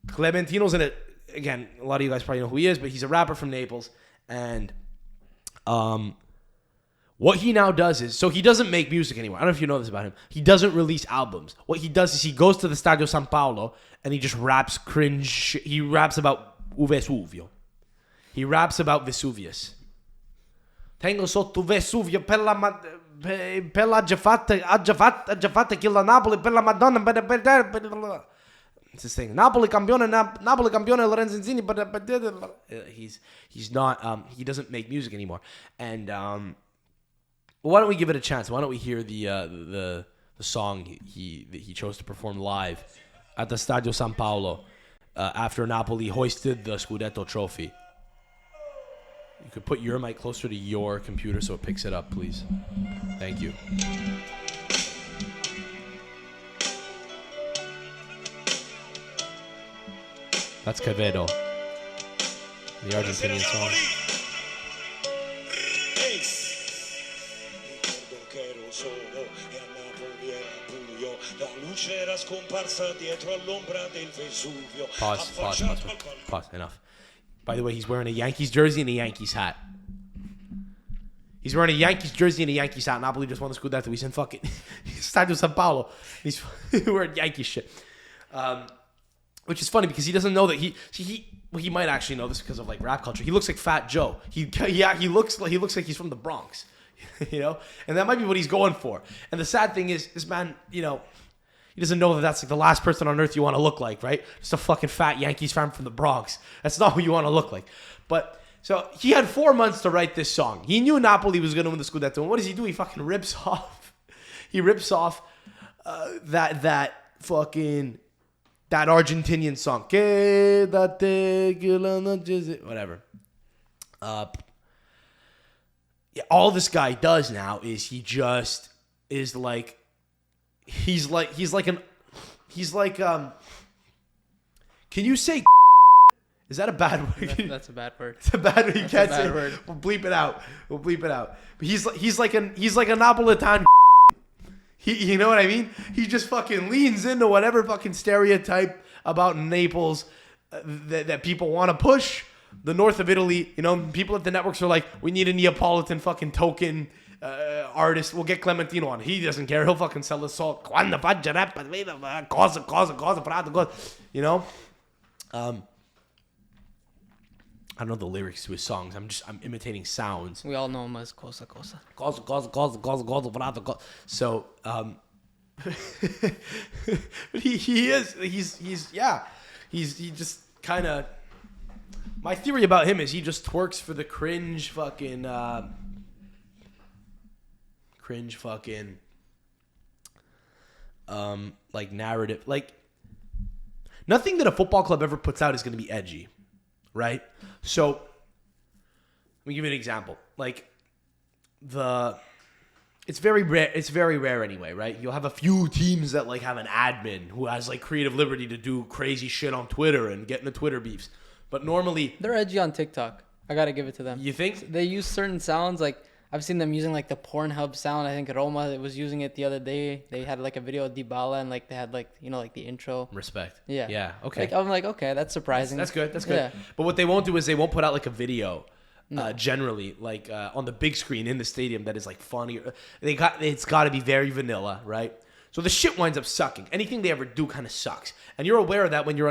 Clementino's in it. Again, a lot of you guys probably know who he is, but he's a rapper from Naples. And what he now does is, so he doesn't make music anymore. I don't know if you know this about him. He doesn't release albums. What he does is he goes to the Stadio San Paolo and he just raps cringe. He raps about Vesuvio. He raps about Vesuvius. Tengo sotto Vesuvio per la già fatta che la Napoli per la Madonna. It's this thing. Napoli campione, Lorenzo Insigne, but he's not. He doesn't make music anymore. And why don't we give it a chance? Why don't we hear the song he chose to perform live at the Stadio San Paolo? after Napoli hoisted the Scudetto trophy. You could put your mic closer to your computer so it picks it up, please. Thank you. That's Quevedo, the Argentinian song. Pause. Enough. By the way, he's wearing a Yankees jersey and a Yankees hat. He's wearing a Yankees jersey and a Yankees hat. Napoli just won the Scudetto. He's in fucking Stadio San Paolo. He's wearing Yankee shit. Which is funny because he doesn't know that he might actually know this because of like rap culture. He looks like Fat Joe. He looks like he's from the Bronx, you know, and that might be what he's going for. And the sad thing is, this man, you know, he doesn't know that that's like the last person on earth you want to look like, right? Just a fucking fat Yankees fan from the Bronx. That's not who you want to look like. But so he had 4 months to write this song. He knew Napoli was going to win the Scudetto. And what does he do? He fucking rips off. He rips off that Argentinian song. Whatever. All this guy does now is he just is like, he's like can you say is that a bad word? That's a bad word. It's a bad word. You can't say it. We'll bleep it out. But he's like a Napolitan. You know what I mean? He just fucking leans into whatever fucking stereotype about Naples that people want to push. The north of Italy, you know, people at the networks are like, we need a Neapolitan fucking token artist. We'll get Clementino on. He doesn't care. He'll fucking sell his song. You know? I don't know the lyrics to his songs. I'm imitating sounds. We all know him as Cosa Cosa. So, but he's just kind of, my theory about him is he just twerks for the cringe fucking like narrative. Like, nothing that a football club ever puts out is going to be edgy, right? So let me give you an example. Like, it's very rare anyway, right? You'll have a few teams that like have an admin who has like creative liberty to do crazy shit on Twitter and get into Twitter beefs. But normally they're edgy on TikTok. I gotta give it to them. You think? They use certain sounds, like I've seen them using like the Pornhub sound. I think Roma was using it the other day. They had like a video of Dybala and like they had like, you know, like the intro. Respect. Yeah. Yeah. Okay. Like, I'm like, okay, that's surprising. That's good. Yeah. But what they won't do is they won't put out like a video. Generally, like on the big screen in the stadium that is like funny. It's got to be very vanilla, right? So the shit winds up sucking. Anything they ever do kind of sucks, and you're aware of that when you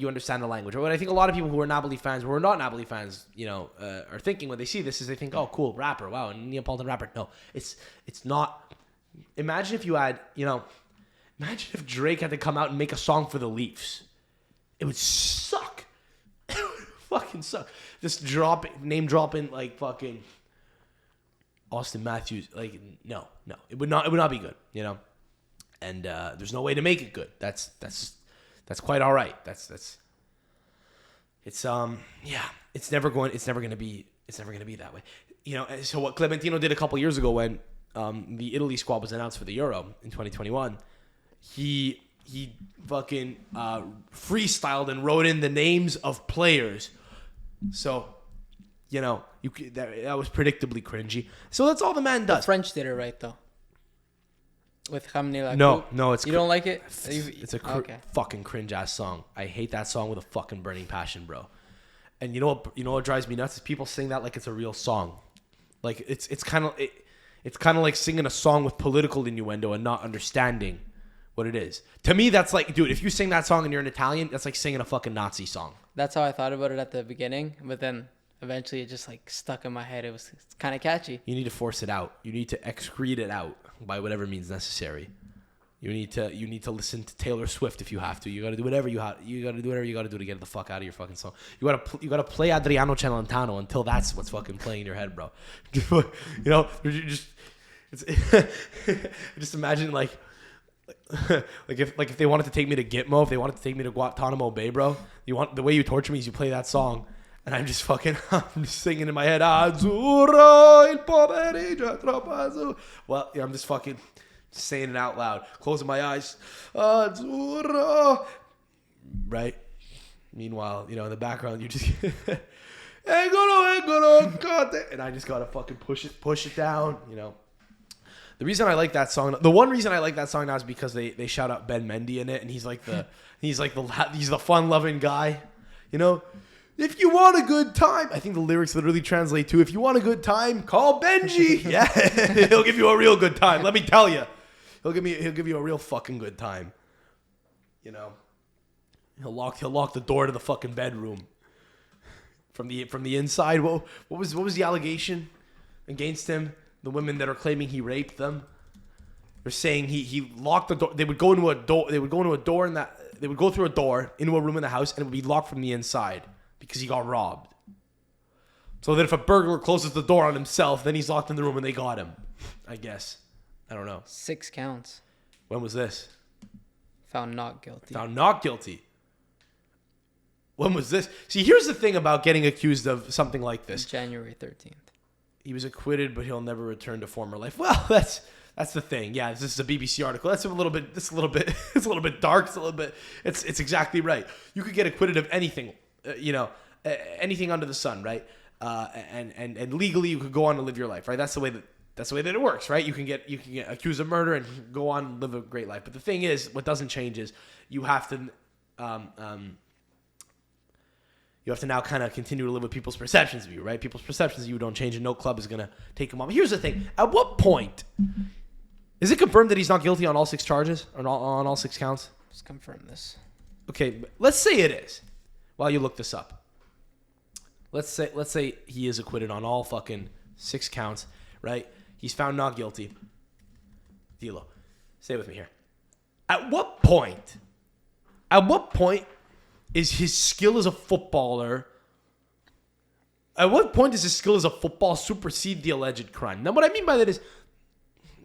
understand the language. Or what I think a lot of people who are Napoli fans, who are not Napoli fans, you know, are thinking when they see this is they think, oh, cool rapper, wow, a Neapolitan rapper. No, it's not. Imagine if you had, you know, imagine if Drake had to come out and make a song for the Leafs. It would suck. It would fucking suck. Just name dropping like fucking Austin Matthews. Like no, it would not be good, you know. And there's no way to make it good. That's quite all right. It's never going to be that way. You know, so what Clementino did a couple years ago when the Italy squad was announced for the Euro in 2021, he fucking freestyled and wrote in the names of players. So, you know, that was predictably cringy. So that's all the man does. The French did it right though. With Hamni No, it's you don't like it? It's a fucking cringe ass song. I hate that song with a fucking burning passion, bro. And you know what drives me nuts is people sing that like it's a real song. Like it's kind of like singing a song with political innuendo and not understanding what it is. To me, that's like, dude, if you sing that song and you're an Italian, that's like singing a fucking Nazi song. That's how I thought about it at the beginning, but then eventually it just like stuck in my head. It's kind of catchy. You need to force it out. You need to excrete it out by whatever means necessary. You need to listen to Taylor Swift if you have to. You got to do whatever you got to do whatever you got to do to get the fuck out of your fucking song. You got to play Adriano Celentano until that's what's fucking playing in your head, bro. You know, just imagine like if they wanted to take me to Gitmo, if they wanted to take me to Guantanamo Bay, bro, the way you torture me is you play that song, and I'm just singing in my head, Azzurro, il pomeriggio troppo azzurro. Well, yeah, I'm just fucking saying it out loud, closing my eyes, Azzurro, right? Meanwhile, in the background, you just Eccolo, and I just gotta fucking push it down, The reason I like that song, the one reason I like that song now is because they shout out Ben Mendy in it, and he's the fun-loving guy, If you want a good time, I think the lyrics literally translate to, if you want a good time, call Benji. Yeah, he'll give you a real good time. Let me tell you, he'll give you a real fucking good time. He'll lock the door to the fucking bedroom from the inside. What was the allegation against him? The women that are claiming he raped them. They're saying he locked the door. They would go into a door. They would go into a door they would go through a door into a room in the house, and it would be locked from the inside because he got robbed. So that if a burglar closes the door on himself, then he's locked in the room and they got him. I guess. I don't know. 6 counts. When was this? Found not guilty. Found not guilty. When was this? See, here's the thing about getting accused of something like this. January 13th. He was acquitted, but he'll never return to former life. Well, that's the thing. Yeah, this is a BBC article. It's a little bit dark. It's exactly right. You could get acquitted of anything, anything under the sun, right? And legally you could go on and live your life, right? That's the way that it works, right? You can get accused of murder and go on and live a great life. But the thing is, what doesn't change is you have to now kind of continue to live with people's perceptions of you, right? People's perceptions of you don't change, and no club is going to take him off. Here's the thing. At what point is it confirmed that he's not guilty on all 6 charges, or on all 6 counts? Let's confirm this. Okay, let's say it is. While you look this up. Let's say he is acquitted on all fucking 6 counts, right? He's found not guilty. Dilo, stay with me here. At what point is his skill as a footballer? At what point does his skill as a football supersede the alleged crime? Now, what I mean by that is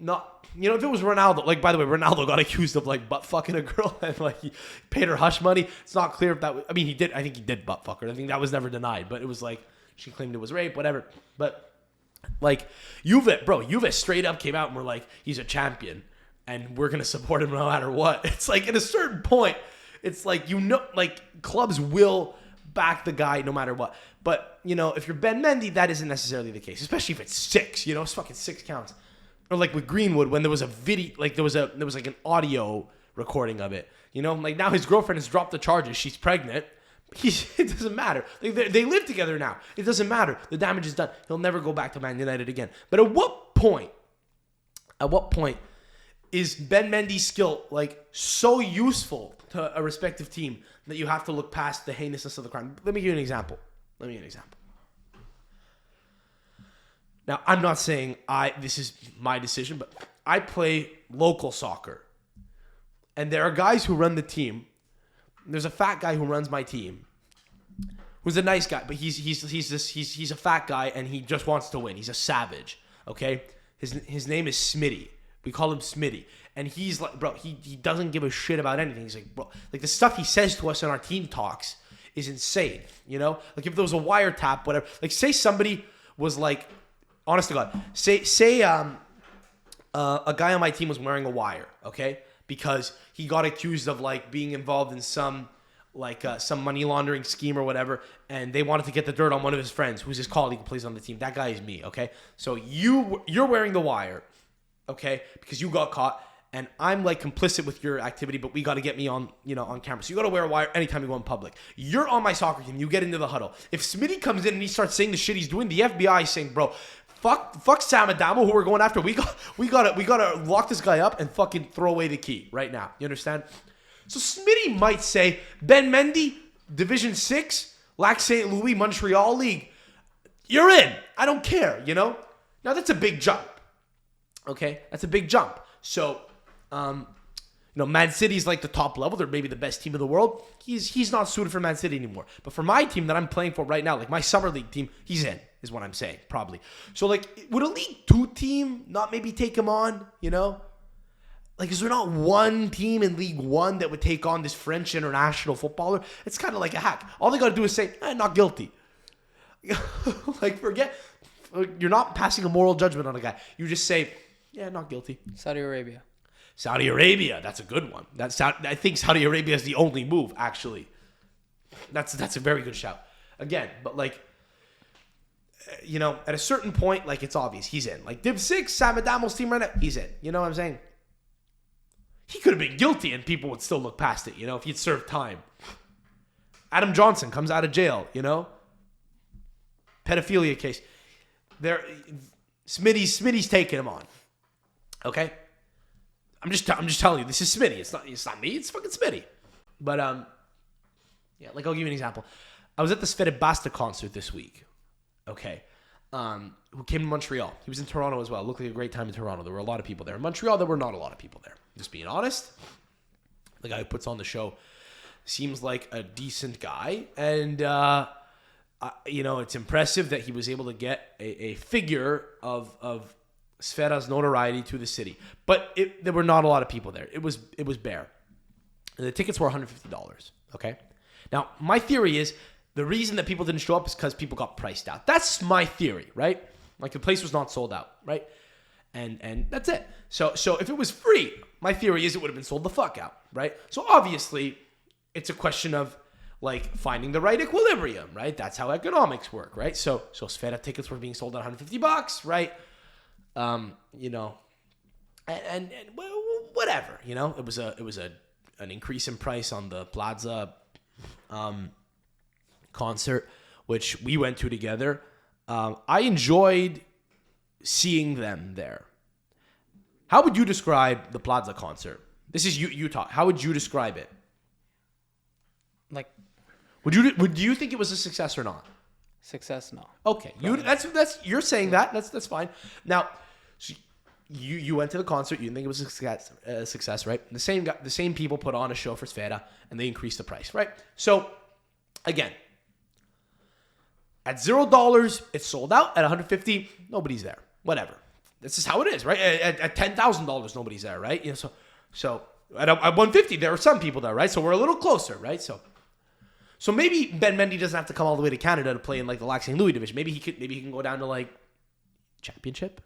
not, if it was Ronaldo, by the way, Ronaldo got accused of butt fucking a girl and he paid her hush money. It's not clear if that was, I think he did butt fuck her. I think that was never denied, but it was she claimed it was rape, whatever. But Juve straight up came out and were he's a champion and we're going to support him no matter what. It's at a certain point, it's clubs will back the guy no matter what. But, if you're Ben Mendy, that isn't necessarily the case, especially if it's 6, it's fucking 6 counts. Or with Greenwood, when there was a video, there was an audio recording of it. Now his girlfriend has dropped the charges. She's pregnant. It doesn't matter. They live together now. It doesn't matter. The damage is done. He'll never go back to Man United again. But at what point is Ben Mendy's skill so useful to a respective team that you have to look past the heinousness of the crime? Let me give you an example. Now, I'm not saying this is my decision, but I play local soccer. And there are guys who run the team. There's a fat guy who runs my team, who's a nice guy, but he's a fat guy and he just wants to win. He's a savage, okay? His name is Smitty. We call him Smitty. And he's he doesn't give a shit about anything. He's bro, the stuff he says to us in our team talks is insane, if there was a wiretap, whatever. Say somebody was honest to God, say a guy on my team was wearing a wire, okay? Because he got accused of being involved in some money laundering scheme or whatever, and they wanted to get the dirt on one of his friends, who's his colleague who plays on the team. That guy is me, okay? So you're wearing the wire, okay? Because you got caught, and I'm complicit with your activity, but we got to get me on, on camera. So you got to wear a wire anytime you go in public. You're on my soccer team. You get into the huddle. If Smitty comes in and he starts saying the shit he's doing, the FBI is saying, bro, fuck Sam Adamo, who we're going after. We gotta lock this guy up and fucking throw away the key right now. You understand? So Smitty might say, Ben Mendy, Division 6, Lac St. Louis, Montreal League. You're in. I don't care, Now that's a big jump. Okay? That's a big jump. So, Man City's the top level. They're maybe the best team in the world. He's not suited for Man City anymore. But for my team that I'm playing for right now, my summer league team, he's in, is what I'm saying, probably. So, would a League 2 team not maybe take him on, Like, is there not one team in League One that would take on this French international footballer? It's kind of like a hack. All they got to do is say, not guilty. Like, forget. You're not passing a moral judgment on a guy. You just say, yeah, not guilty. Saudi Arabia. Saudi Arabia. That's a good one. I think Saudi Arabia is the only move, actually. That's a very good shout. Again, but like, you know, at a certain point, like, it's obvious. He's in. Like, Div 6, Sam Adamo's team right now, he's in. You know what I'm saying? He could have been guilty and people would still look past it, you know, if he'd served time. Adam Johnson comes out of jail, you know? Pedophilia case. Smitty's taking him on. Okay? I'm just telling you, this is Smitty. It's not me, it's fucking Smitty. But yeah, like, I'll give you an example. I was at the Sfera concert this week. Okay. Who came to Montreal. He was in Toronto as well. It looked like a great time in Toronto. There were a lot of people there. In Montreal, there were not a lot of people there. Just being honest. The guy who puts on the show seems like a decent guy. And, you know, it's impressive that he was able to get a figure of Sfera's notoriety to the city. But there were not a lot of people there. It was bare. And the tickets were $150. Okay? Now, my theory is the reason that people didn't show up is because people got priced out. That's my theory, right? Like, the place was not sold out, right? And that's it. So if it was free, my theory is it would have been sold the fuck out, right? So obviously, it's a question of, like, finding the right equilibrium, right? That's how economics work, right? So Sfera tickets were being sold at $150, right? You know, and well, whatever, you know, it was an increase in price on the Plaza concert, which we went to together. I enjoyed seeing them there. How would you describe the Plaza concert? This is Utah. How would you describe it? Like, would you think it was a success or not? Success, no. Okay, that's you're saying that. That's fine. Now, so you went to the concert. You didn't think it was a success, right? The same people put on a show for Sfera, and they increased the price, right? So, again, at $0, it's sold out. At $150, nobody's there. Whatever. This is how it is, right? At $10,000, nobody's there, right? You know, so at $150, there are some people there, right? So we're a little closer, right? So maybe Ben Mendy doesn't have to come all the way to Canada to play in, like, the Lac St. Louis division. Maybe he can go down to, like, Championship,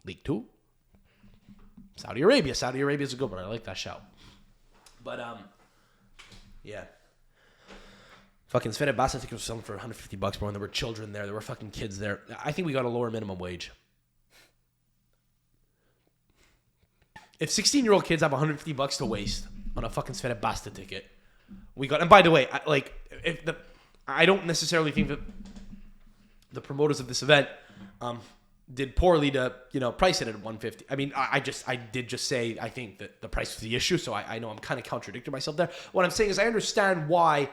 League 2, Saudi Arabia. Saudi Arabia is a good one. I like that shout. But yeah. Fucking Sfera tickets were selling for $150, bro, and there were children there. There were fucking kids there. I think we got a lower minimum wage. If 16-year-old kids have $150 to waste on a fucking Sfera ticket, we got. And by the way, I don't necessarily think that the promoters of this event did poorly to, you know, price it at $150. I mean, I did just say I think that the price was the issue, so I know I'm kind of contradicting myself there. What I'm saying is I understand why,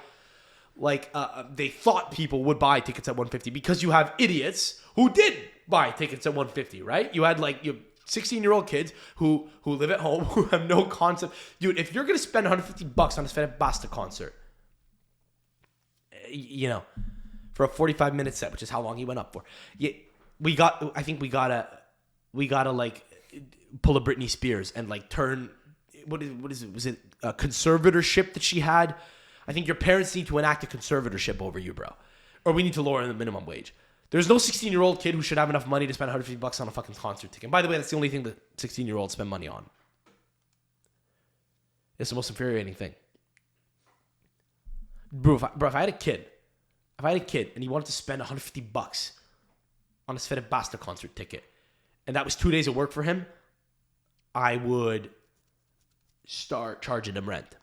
like, they thought people would buy tickets at $150 because you have idiots who did buy tickets at $150, right? You had, like, 16-year-old kids who live at home, who have no concept. Dude, if you're going to spend $150 on a Sfera concert, you know, for a 45-minute set, which is how long he went up for, we gotta like pull a Britney Spears and, like, turn, what is it? Was it a conservatorship that she had? I think your parents need to enact a conservatorship over you, bro. Or we need to lower the minimum wage. There's no 16-year-old kid who should have enough money to spend $150 on a fucking concert ticket. And by the way, that's the only thing that 16-year-olds spend money on. It's the most infuriating thing. Bro, if I had a kid and he wanted to spend $150 on a Sfera concert ticket, and that was 2 days of work for him, I would start charging him rent.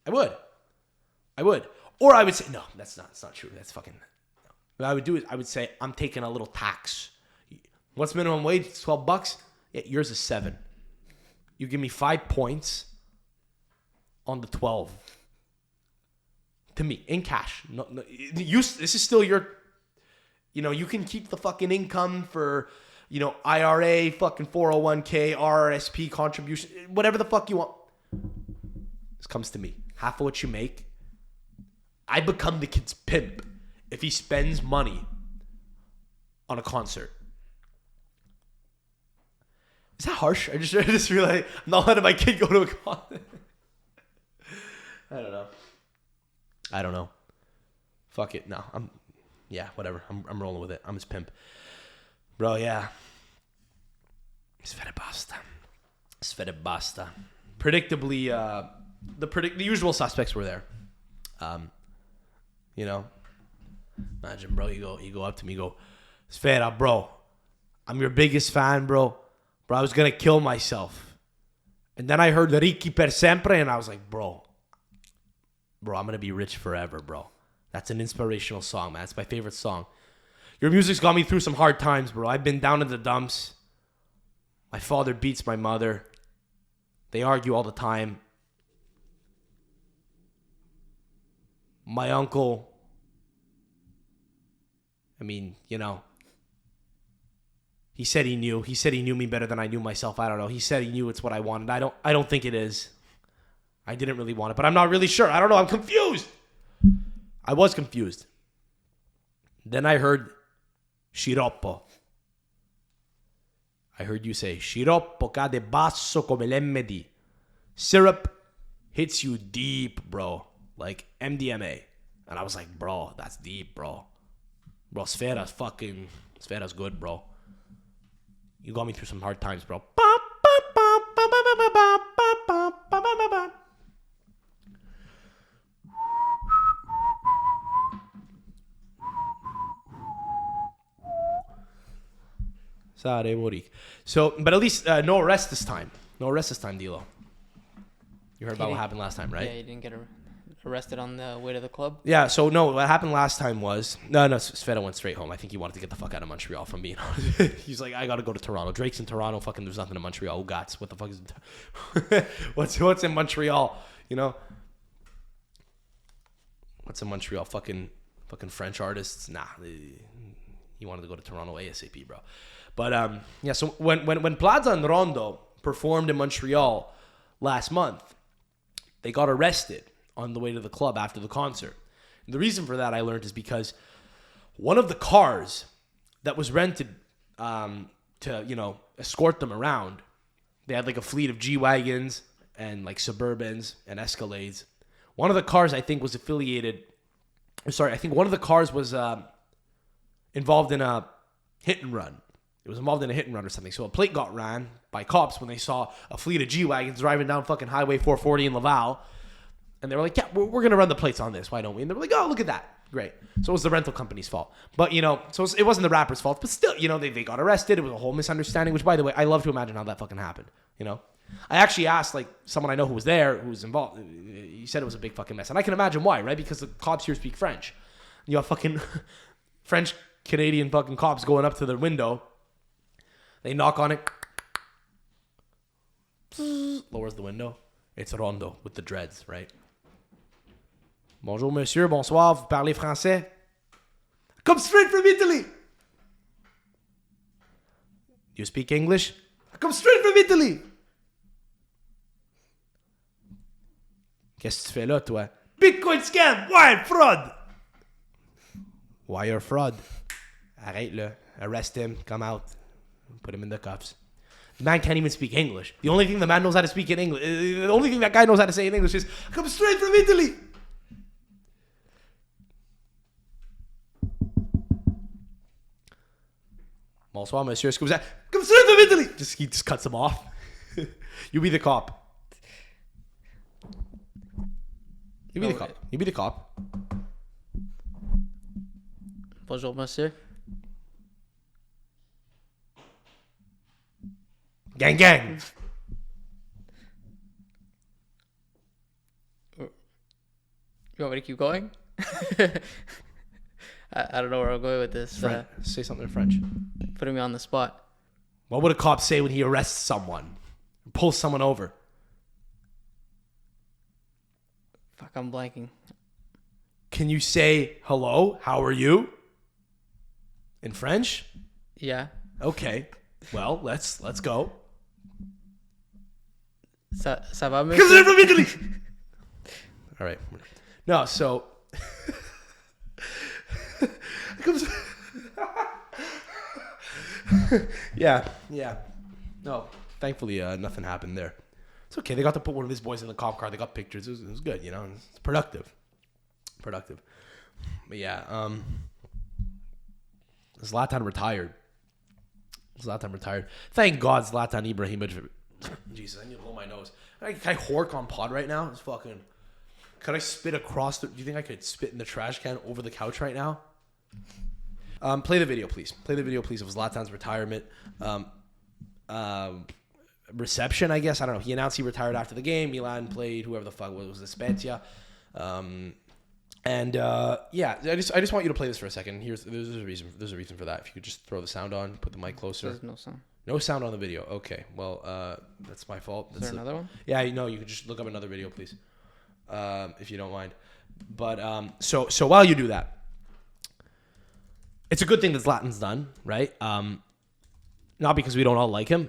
I would. Or I would say, no, that's not true. That's fucking... What I would do is I would say, I'm taking a little tax. What's minimum wage? It's $12? Yeah, yours is 7. You give me 5 points on the 12. To me, in cash. No, this is still your... You know, you can keep the fucking income for, you know, IRA, fucking 401k, RRSP contribution, whatever the fuck you want. This comes to me. Half of what you make, I become the kid's pimp if he spends money on a concert. Is that harsh? I just realized I'm not letting my kid go to a concert. I don't know. Fuck it. No, whatever. I'm rolling with it. I'm his pimp. Bro, yeah. Sfera basta. Predictably, the usual suspects were there. Imagine, bro, you go up to me, you go, Sfera, bro, I'm your biggest fan, bro. Bro, I was gonna kill myself. And then I heard Ricchi per sempre, and I was like, bro, I'm gonna be rich forever, bro. That's an inspirational song, man. It's my favorite song. Your music's got me through some hard times, bro. I've been down in the dumps. My father beats my mother. They argue all the time. My uncle, he said he knew. He said he knew me better than I knew myself. I don't know. He said he knew it's what I wanted. I don't think it is. I didn't really want it, but I'm not really sure. I don't know. I'm confused. I was confused. Then I heard Sciroppo. I heard you say, Sciroppo cade basso come l'MD. Syrup hits you deep, bro. Like MDMA. And I was like, bro, that's deep, bro. Bro, Sfera's good, bro. You got me through some hard times, bro. So, but at least no arrest this time. No arrest this time, Dilo. You heard about what happened last time, right? Yeah, you didn't get arrested on the way to the club? Yeah, so no, what happened last time was... No, Sfera went straight home. I think he wanted to get the fuck out of Montreal, from being honest. He's like, I gotta go to Toronto. Drake's in Toronto. Fucking there's nothing in Montreal. Ugats. What the fuck is... what's in Montreal? You know? What's in Montreal? Fucking French artists? Nah. He wanted to go to Toronto ASAP, bro. But, yeah, so when Plaza and Rondo performed in Montreal last month, they got arrested on the way to the club after the concert. And the reason for that, I learned, is because one of the cars that was rented to, escort them around, they had like a fleet of G-Wagons and like Suburbans and Escalades. One of the cars, I think, was one of the cars was involved in a hit and run. It was involved in a hit and run or something. So a plate got ran by cops when they saw a fleet of G-Wagons driving down fucking Highway 440 in Laval. And they were like, yeah, we're going to run the plates on this. Why don't we? And they were like, oh, look at that. Great. So it was the rental company's fault. But, so it wasn't the rapper's fault. But still, they got arrested. It was a whole misunderstanding, which, by the way, I love to imagine how that fucking happened. I actually asked, like, someone I know who was there, who was involved. He said it was a big fucking mess. And I can imagine why, right? Because the cops here speak French. You have fucking French, Canadian fucking cops going up to their window. They knock on it. Lowers the window. It's Rondo with the dreads, right? Bonjour, monsieur. Bonsoir. Vous parlez français? Come straight from Italy. You speak English? I come straight from Italy. Qu'est-ce que tu fais là, toi? Bitcoin scam. Wire fraud. Wire fraud. Arrête, là. Arrest him. Come out. Put him in the cuffs. The man can't even speak English. The only thing the man knows how to speak in English, the only thing that guy knows how to say in English is, I come straight from Italy. Bonsoir, monsieur. Est-ce que vous êtes... Come straight from Italy. He just cuts him off. You be the cop. You be the cop. You be the cop. Bonjour, monsieur. Gang, gang. You want me to keep going? I don't know where I'm going with this. Say something in French. Putting me on the spot. What would a cop say when he arrests someone? Pulls someone over? Fuck, I'm blanking. Can you say, hello, how are you? In French? Yeah. Okay. Well, let's go. Ça va, monsieur? From Italy. All right. No, so... yeah. No. Thankfully, nothing happened there. It's okay. They got to put one of his boys in the cop car. They got pictures. It was good, you know. It's productive. But yeah, Zlatan retired. Thank God Zlatan Ibrahimovic. Jesus, I need to blow my nose. Can I hork on pod right now? It's fucking... Could I spit across the... Do you think I could spit in the trash can over the couch right now? Play the video, please. Play the video, please, of Zlatan's retirement. Reception, I guess. I don't know. He announced he retired after the game. Milan played whoever the fuck was the Spezia. Yeah, I just want you to play this for a second. There's a reason for that. If you could just throw the sound on, put the mic closer. There's no sound. No sound on the video. Okay. Well, that's my fault. Is there another one? Yeah, you could just look up another video, please. If you don't mind. But so while you do that, it's a good thing that Zlatan's done, right? Not because we don't all like him.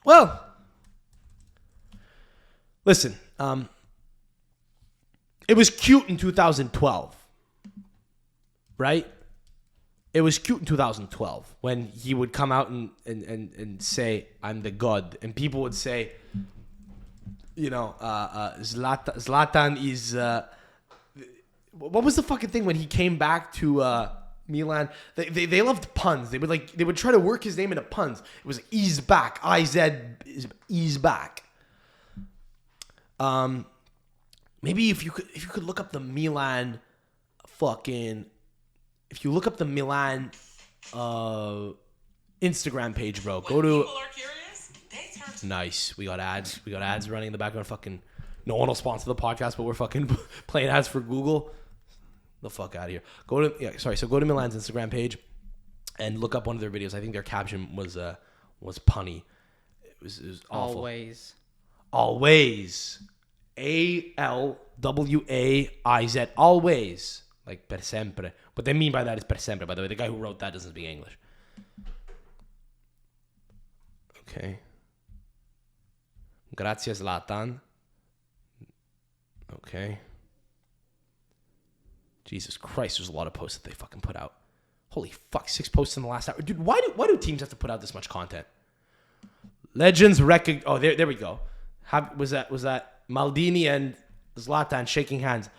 Well, listen. It was cute in 2012, right? It was cute in 2012 when he would come out and say, "I'm the god," and people would say, you know, Zlatan is. What was the fucking thing when he came back to Milan? They loved puns. They would try to work his name into puns. It was "He's back." He's back. Maybe if you could look up the Milan if you look up the Milan Instagram page, bro, go to. People are curious. Nice. We got ads. We got ads running in the background. Fucking no one will sponsor the podcast, but we're fucking playing ads for Google. The fuck out of here. So go to Milan's Instagram page and look up one of their videos. I think their caption was punny. It was awful. Always. ALWAIZ. Always. Like per sempre. What they mean by that is per sempre. By the way, the guy who wrote that doesn't speak English. Okay. Grazie Zlatan. Okay. Jesus Christ, there's a lot of posts that they fucking put out. Holy fuck, 6 posts in the last hour. Dude, why do teams have to put out this much content? Legends record. Oh, there we go. Was that Maldini and Zlatan shaking hands?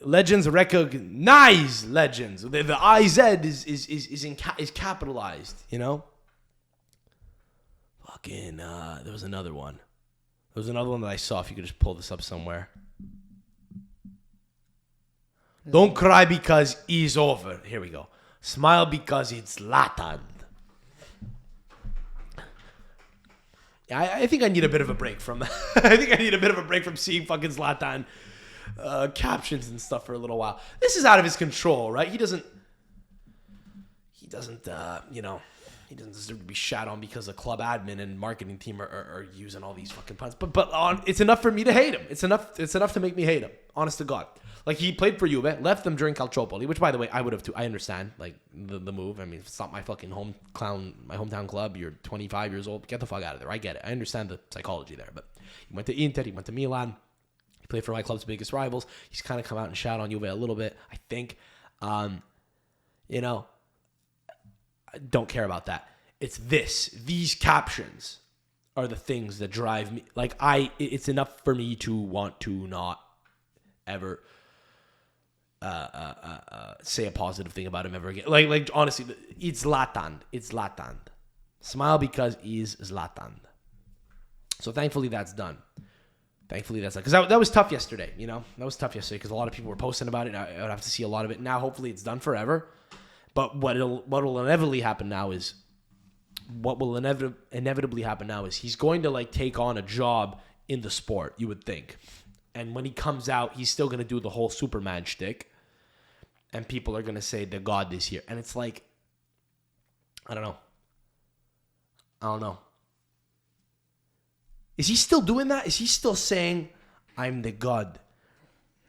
Legends recognize legends. The IZ is capitalized, you know? Fucking there was another one. There was another one that I saw. If you could just pull this up somewhere. Don't cry because he's over. Here we go. Smile because it's Zlatan. I think I need a bit of a break from seeing fucking Zlatan captions and stuff for a little while. This is out of his control, right? He doesn't deserve to be shat on because the club admin and marketing team are using all these fucking puns. But it's enough for me to hate him. It's enough to make me hate him. Honest to God. Like, he played for Juve, left them during Calciopoli, which, by the way, I would have too. I understand, like, the move. I mean, if it's not my fucking hometown club, you're 25 years old, get the fuck out of there. I get it. I understand the psychology there. But he went to Inter, he went to Milan. He played for my club's biggest rivals. He's kind of come out and shout on Juve a little bit, I think. You know, I don't care about that. It's these captions are the things that drive me. Like, it's enough for me to want to not ever say a positive thing about him ever again. Like honestly, it's Zlatan. Smile because he's Zlatan. So thankfully that's done. Because that was tough yesterday, you know? That was tough yesterday because a lot of people were posting about it. I would have to see a lot of it. Now, hopefully it's done forever. But what will inevitably happen now is he's going to, like, take on a job in the sport, you would think. And when he comes out, he's still going to do the whole Superman shtick. And people are going to say, the God is here. And it's like, I don't know. Is he still doing that? Is he still saying, I'm the God?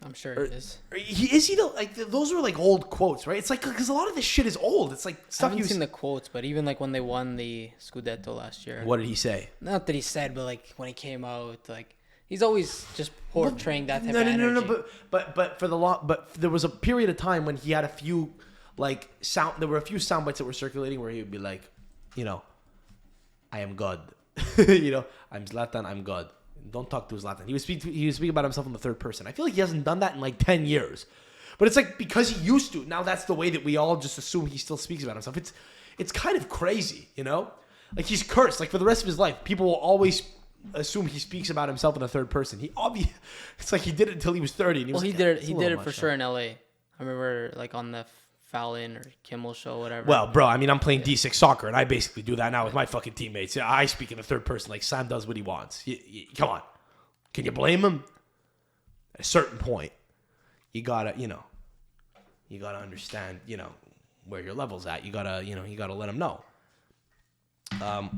I'm sure it is. Is he though? Like, those are like old quotes, right? It's like, because a lot of this shit is old. It's like stuff I haven't seen the quotes, but even like when they won the Scudetto last year. What did he say? Not that he said, but like when he came out, like, he's always just portraying that type of energy. No. But there was a period of time when he had a few, like, there were a few sound bites that were circulating where he would be like, you know, I am God. You know, I'm Zlatan, I'm God. Don't talk to Zlatan. He was speaking about himself in the third person. I feel like he hasn't done that in like 10 years. But it's like because he used to. Now that's the way that we all just assume he still speaks about himself. It's kind of crazy, you know? Like he's cursed. Like for the rest of his life, people will always assume he speaks about himself in the third person. It's like he did it until he was 30. And he was Well, like, he did it for sure in LA. I remember like on the Fallon or Kimmel show, whatever. Well, bro, I mean, I'm playing D6 soccer, and I basically do that now with my fucking teammates. I speak in the third person. Like, Sam does what he wants. Come on. Can you blame him? At a certain point, you gotta understand, where your level's at. You gotta let him know. I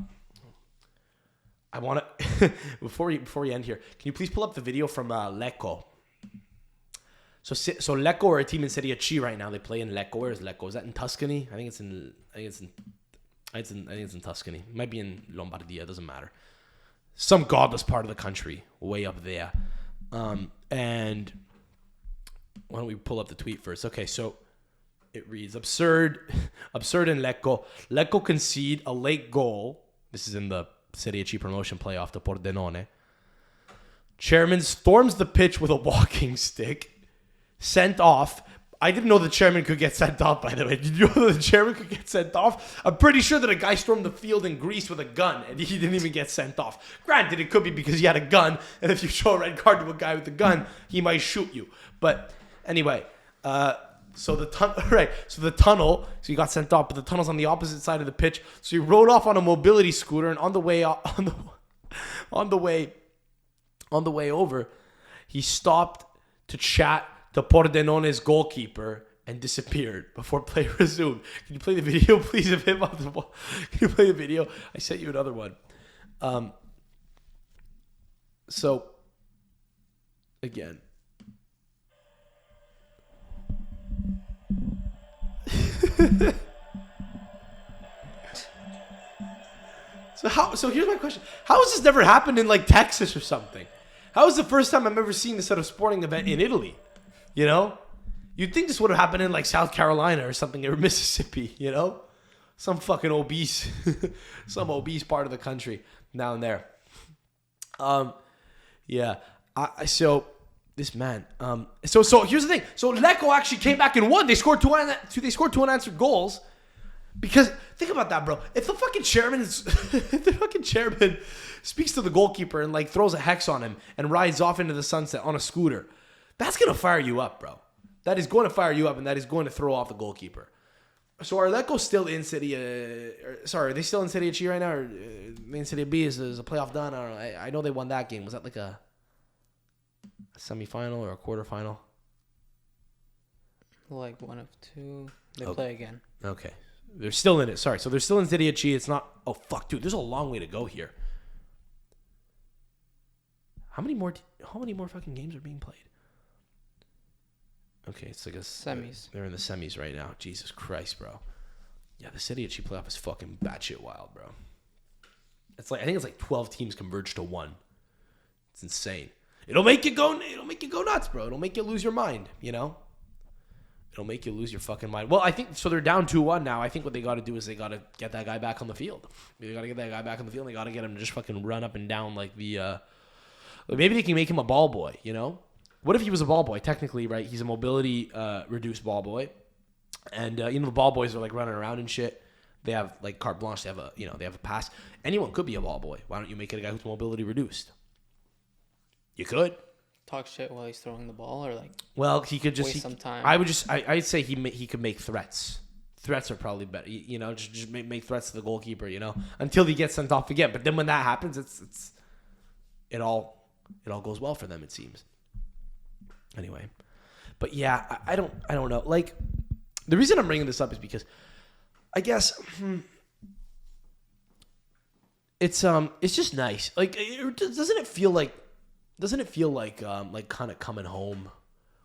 want to, before we end here, can you please pull up the video from Lecco? So Lecco are a team in Serie C right now. They play in Lecco. Where is Lecco? Is that in Tuscany? I think it's in Tuscany. It might be in Lombardia. It doesn't matter. Some godless part of the country, way up there. And why don't we pull up the tweet first? Okay, so it reads absurd in Lecco. Lecco concede a late goal. This is in the Serie C promotion playoff, the Bordello. Chairman storms the pitch with a walking stick. Sent off. I didn't know the chairman could get sent off, by the way. Did you know that the chairman could get sent off? I'm pretty sure that a guy stormed the field in Greece with a gun, and he didn't even get sent off. Granted, it could be because he had a gun, and if you show a red card to a guy with a gun, he might shoot you. But anyway, so the tunnel, so he got sent off, but the tunnel's on the opposite side of the pitch. So he rode off on a mobility scooter, and on the way over, he stopped to chat to Pordenone's goalkeeper and disappeared before play resumed. Can you play the video, please, of him on the ball? Can you play the video? I sent you another one. So, again. So here's my question. How has this never happened in like Texas or something? How is the first time I've ever seen this sort of sporting event in Italy? You know? You'd think this would have happened in like South Carolina or something, or Mississippi, you know? Some fucking obese, some obese part of the country down there. Yeah. So this man, so here's the thing. So Lecco actually came back and won. They scored two unanswered goals. Because think about that, bro. If the fucking chairman speaks to the goalkeeper and like throws a hex on him and rides off into the sunset on a scooter, that's gonna fire you up, bro. That is going to fire you up, and that is going to throw off the goalkeeper. So are Lecco still in Serie? Are they still in Serie C right now, or in Serie B? Is a playoff done? I don't know. I know they won that game. Was that like a semifinal or a quarterfinal? Like one of two. They play again. Okay. They're still in it. Sorry. So they're still in Serie C. It's not... Oh, fuck, dude. There's a long way to go here. How many more fucking games are being played? Okay, it's like a... Semis. They're in the semis right now. Jesus Christ, bro. Yeah, the Serie C playoff is fucking batshit wild, bro. I think it's like 12 teams converge to one. It's insane. It'll make you go nuts, bro. It'll make you lose your mind, you know? It'll make you lose your fucking mind. Well, I think so. They're down 2-1 now. I think what they got to do is they got to get that guy back on the field. They got to get that guy back on the field. They got to get him to just fucking run up and down like the. Maybe they can make him a ball boy. You know, what if he was a ball boy? Technically, right? He's a mobility reduced ball boy, and the ball boys are like running around and shit. They have like carte blanche. They have a pass. Anyone could be a ball boy. Why don't you make it a guy who's mobility reduced? You could. Talk shit while he's throwing the ball, or like. Well, he could just waste some time. I'd say he could make threats. Threats are probably better. You know, just make threats to the goalkeeper. You know, until he gets sent off again. But then when that happens, it all goes well for them. It seems. Anyway, but yeah, I don't know. Like, the reason I'm bringing this up is because, I guess, it's just nice. Like, doesn't it feel like kind of coming home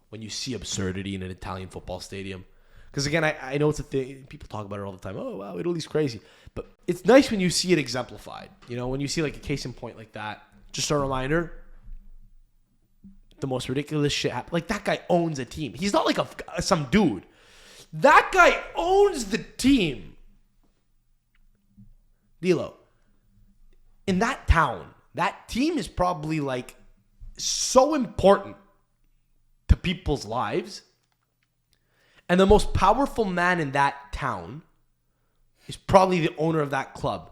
when you see absurdity in an Italian football stadium? Because again, I know it's a thing. People talk about it all the time. Oh, wow, Italy's crazy. But it's nice when you see it exemplified. You know, when you see like a case in point like that. Just a reminder, the most ridiculous shit happened. Like, that guy owns a team. He's not like some dude. That guy owns the team. Dilo. in that town, that team is probably like so important to people's lives. And the most powerful man in that town is probably the owner of that club.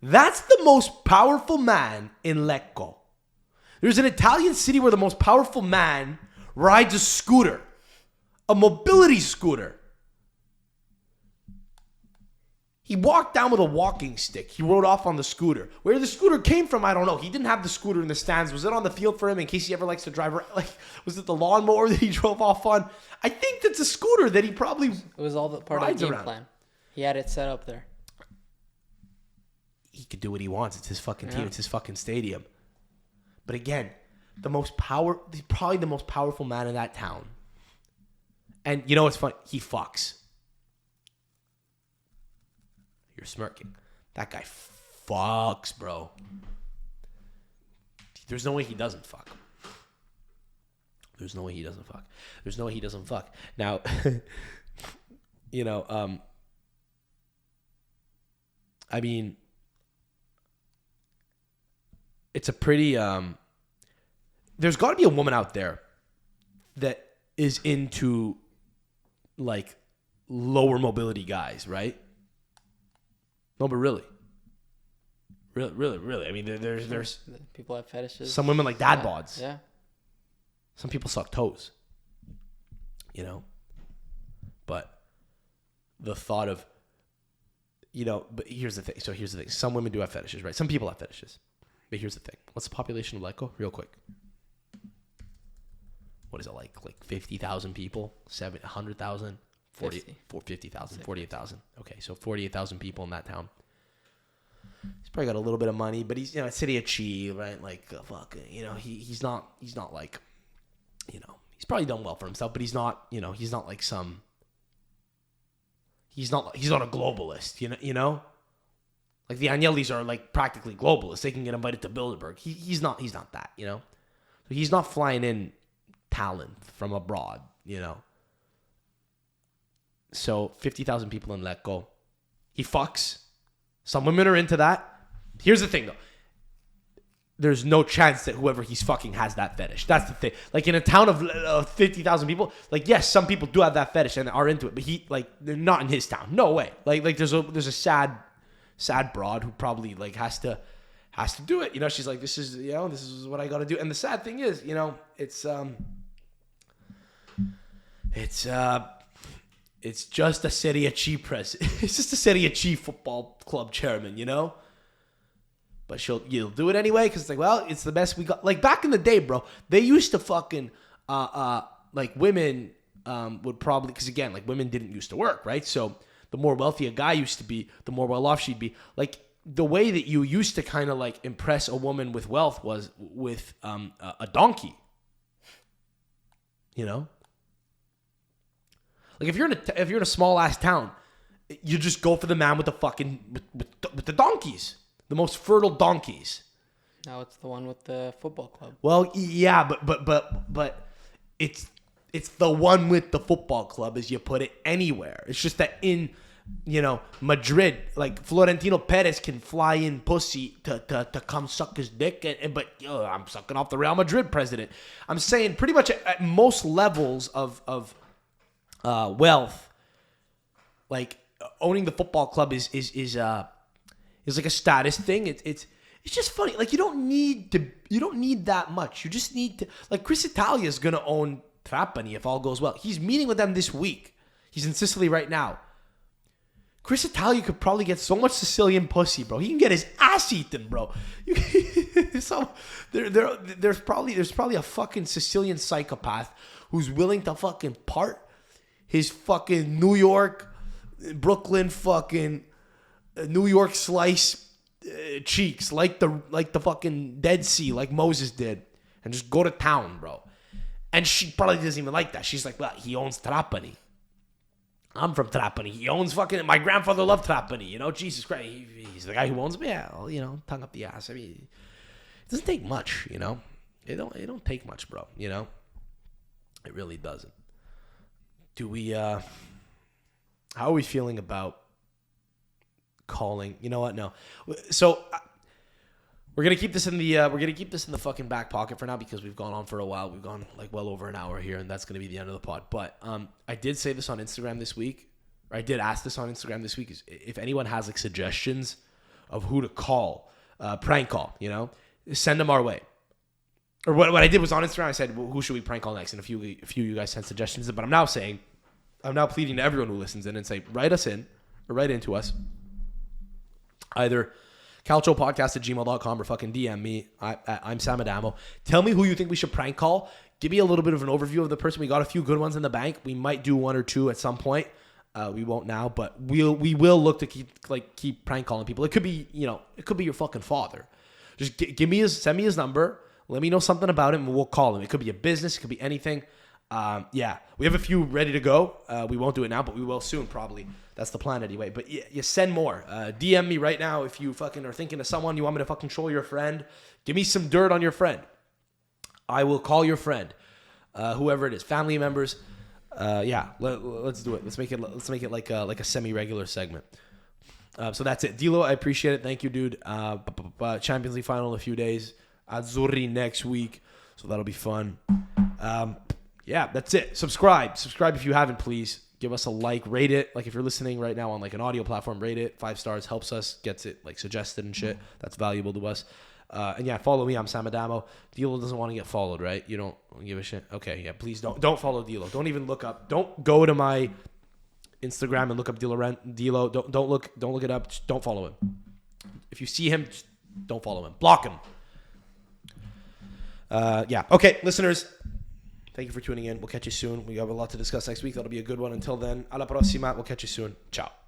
That's the most powerful man in Lecco. There's an Italian city where the most powerful man rides a scooter, a mobility scooter. He walked down with a walking stick. He rode off on the scooter. Where the scooter came from, I don't know. He didn't have the scooter in the stands. Was it on the field for him in case he ever likes to drive around? Like, was it the lawnmower that he drove off on? I think that's a scooter that he probably It was all the part of the game plan. He had it set up there. He could do what he wants. It's his fucking team. It's his fucking stadium. But again, probably the most powerful man in that town. And you know what's funny? He fucks. You're smirking. That guy fucks, bro. There's no way he doesn't fuck. There's no way he doesn't fuck. There's no way he doesn't fuck. Now, you know, I mean, it's a pretty, there's got to be a woman out there that is into, like, lower mobility guys, right? No, but really. Really. I mean, there's people have fetishes. some women like dad bods. Yeah. Some people suck toes. You know? But the thought of, you know, but here's the thing. So here's the thing. Some women do have fetishes, right? Some people have fetishes. But here's the thing. What's the population of Lecco? Real quick. What is it like? Like 50,000 people? 100,000? 50,000, 48,000. Okay, so 48,000 people in that town. He's probably got a little bit of money, but he's, you know, Serie C, right? Like, fuck, you know, he's not like, you know, he's probably done well for himself, but he's not, you know, he's not like he's not a globalist, you know? Like the Agnellis are like practically globalists. They can get invited to Bilderberg. He's not that, you know? So he's not flying in talent from abroad, you know? So 50,000 people in Lecco. He fucks. Some women are into that. Here's the thing, though. There's no chance that whoever he's fucking has that fetish. That's the thing. Like in a town of 50,000 people, like yes, some people do have that fetish and are into it, but they're not in his town. No way. Like there's a sad broad who probably like has to do it. You know, she's like, this is what I got to do. And the sad thing is, you know, it's just a Serie C president. It's just a Serie C football club chairman, you know? But you'll do it anyway because it's like, well, it's the best we got. Like back in the day, bro, they used to fucking, like women would probably, because again, like women didn't used to work, right? So the more wealthy a guy used to be, the more well off she'd be. Like the way that you used to kind of like impress a woman with wealth was with a donkey, you know? Like if you're in a small ass town, you just go for the man with the fucking with the donkeys, the most fertile donkeys. Now it's the one with the football club. Well, yeah, but it's the one with the football club, as you put it, anywhere. It's just that in, you know, Madrid, like Florentino Perez can fly in pussy to come suck his dick, but I'm sucking off the Real Madrid president. I'm saying pretty much at most levels of wealth, like owning the football club is like a status thing. It's just funny. Like you don't need that much. You just need to, like Chris Italia is gonna own Trapani if all goes well. He's meeting with them this week. He's in Sicily right now. Chris Italia could probably get so much Sicilian pussy, bro. He can get his ass eaten, bro. So there's probably a fucking Sicilian psychopath who's willing to fucking part his fucking New York, Brooklyn fucking New York slice cheeks like the fucking Dead Sea, like Moses did, and just go to town, bro. And she probably doesn't even like that. She's like, well, he owns Trapani. I'm from Trapani. He owns fucking, my grandfather loved Trapani, you know? Jesus Christ. He's the guy who owns me. Yeah, well, you know, tongue up the ass. I mean, it doesn't take much, you know? It don't take much, bro, you know? It really doesn't. Do we, how are we feeling about calling? You know what? No. So We're gonna keep this in the fucking back pocket for now because we've gone on for a while. We've gone like well over an hour here, and that's gonna be the end of the pod. But I did say this on Instagram this week. Or I did ask this on Instagram this week. Is if anyone has like suggestions of who to call, prank call, send them our way. Or what I did was on Instagram, I said, well, who should we prank call next? And a few of you guys sent suggestions. But I'm now pleading to everyone who listens in and say, write us in or write into us. Either calciopodcast@gmail.com or fucking DM me. I'm Sam Adamo. Tell me who you think we should prank call. Give me a little bit of an overview of the person. We got a few good ones in the bank. We might do one or two at some point. We won't now, but we will look to keep prank calling people. It could be your fucking father. Just send me his number. Let me know something about him, and we'll call him. It could be a business. It could be anything. We have a few ready to go. We won't do it now, but we will soon probably. That's the plan anyway. But you send more. DM me right now if you fucking are thinking of someone you want me to fucking troll your friend. Give me some dirt on your friend. I will call your friend, whoever it is, family members. Let's do it. Let's make it like a semi-regular segment. So that's it. Dilo, I appreciate it. Thank you, dude. Champions League final in a few days. Azzurri next week, so that'll be fun. That's it. Subscribe if you haven't, please. Give us a like, rate it. Like if you're listening right now on like an audio platform, rate it. 5 stars helps us, gets it like suggested and shit. That's valuable to us. Follow me. I'm Sam Adamo. Dilo doesn't want to get followed, right? You don't give a shit. Okay, yeah. Please don't follow Dilo. Don't even look up. Don't go to my Instagram and look up Dilo. Don't look it up. Just don't follow him. If you see him, just don't follow him. Block him. Okay, listeners. Thank you for tuning in. We'll catch you soon. We have a lot to discuss next week. That'll be a good one. Until then, alla prossima. We'll catch you soon. Ciao.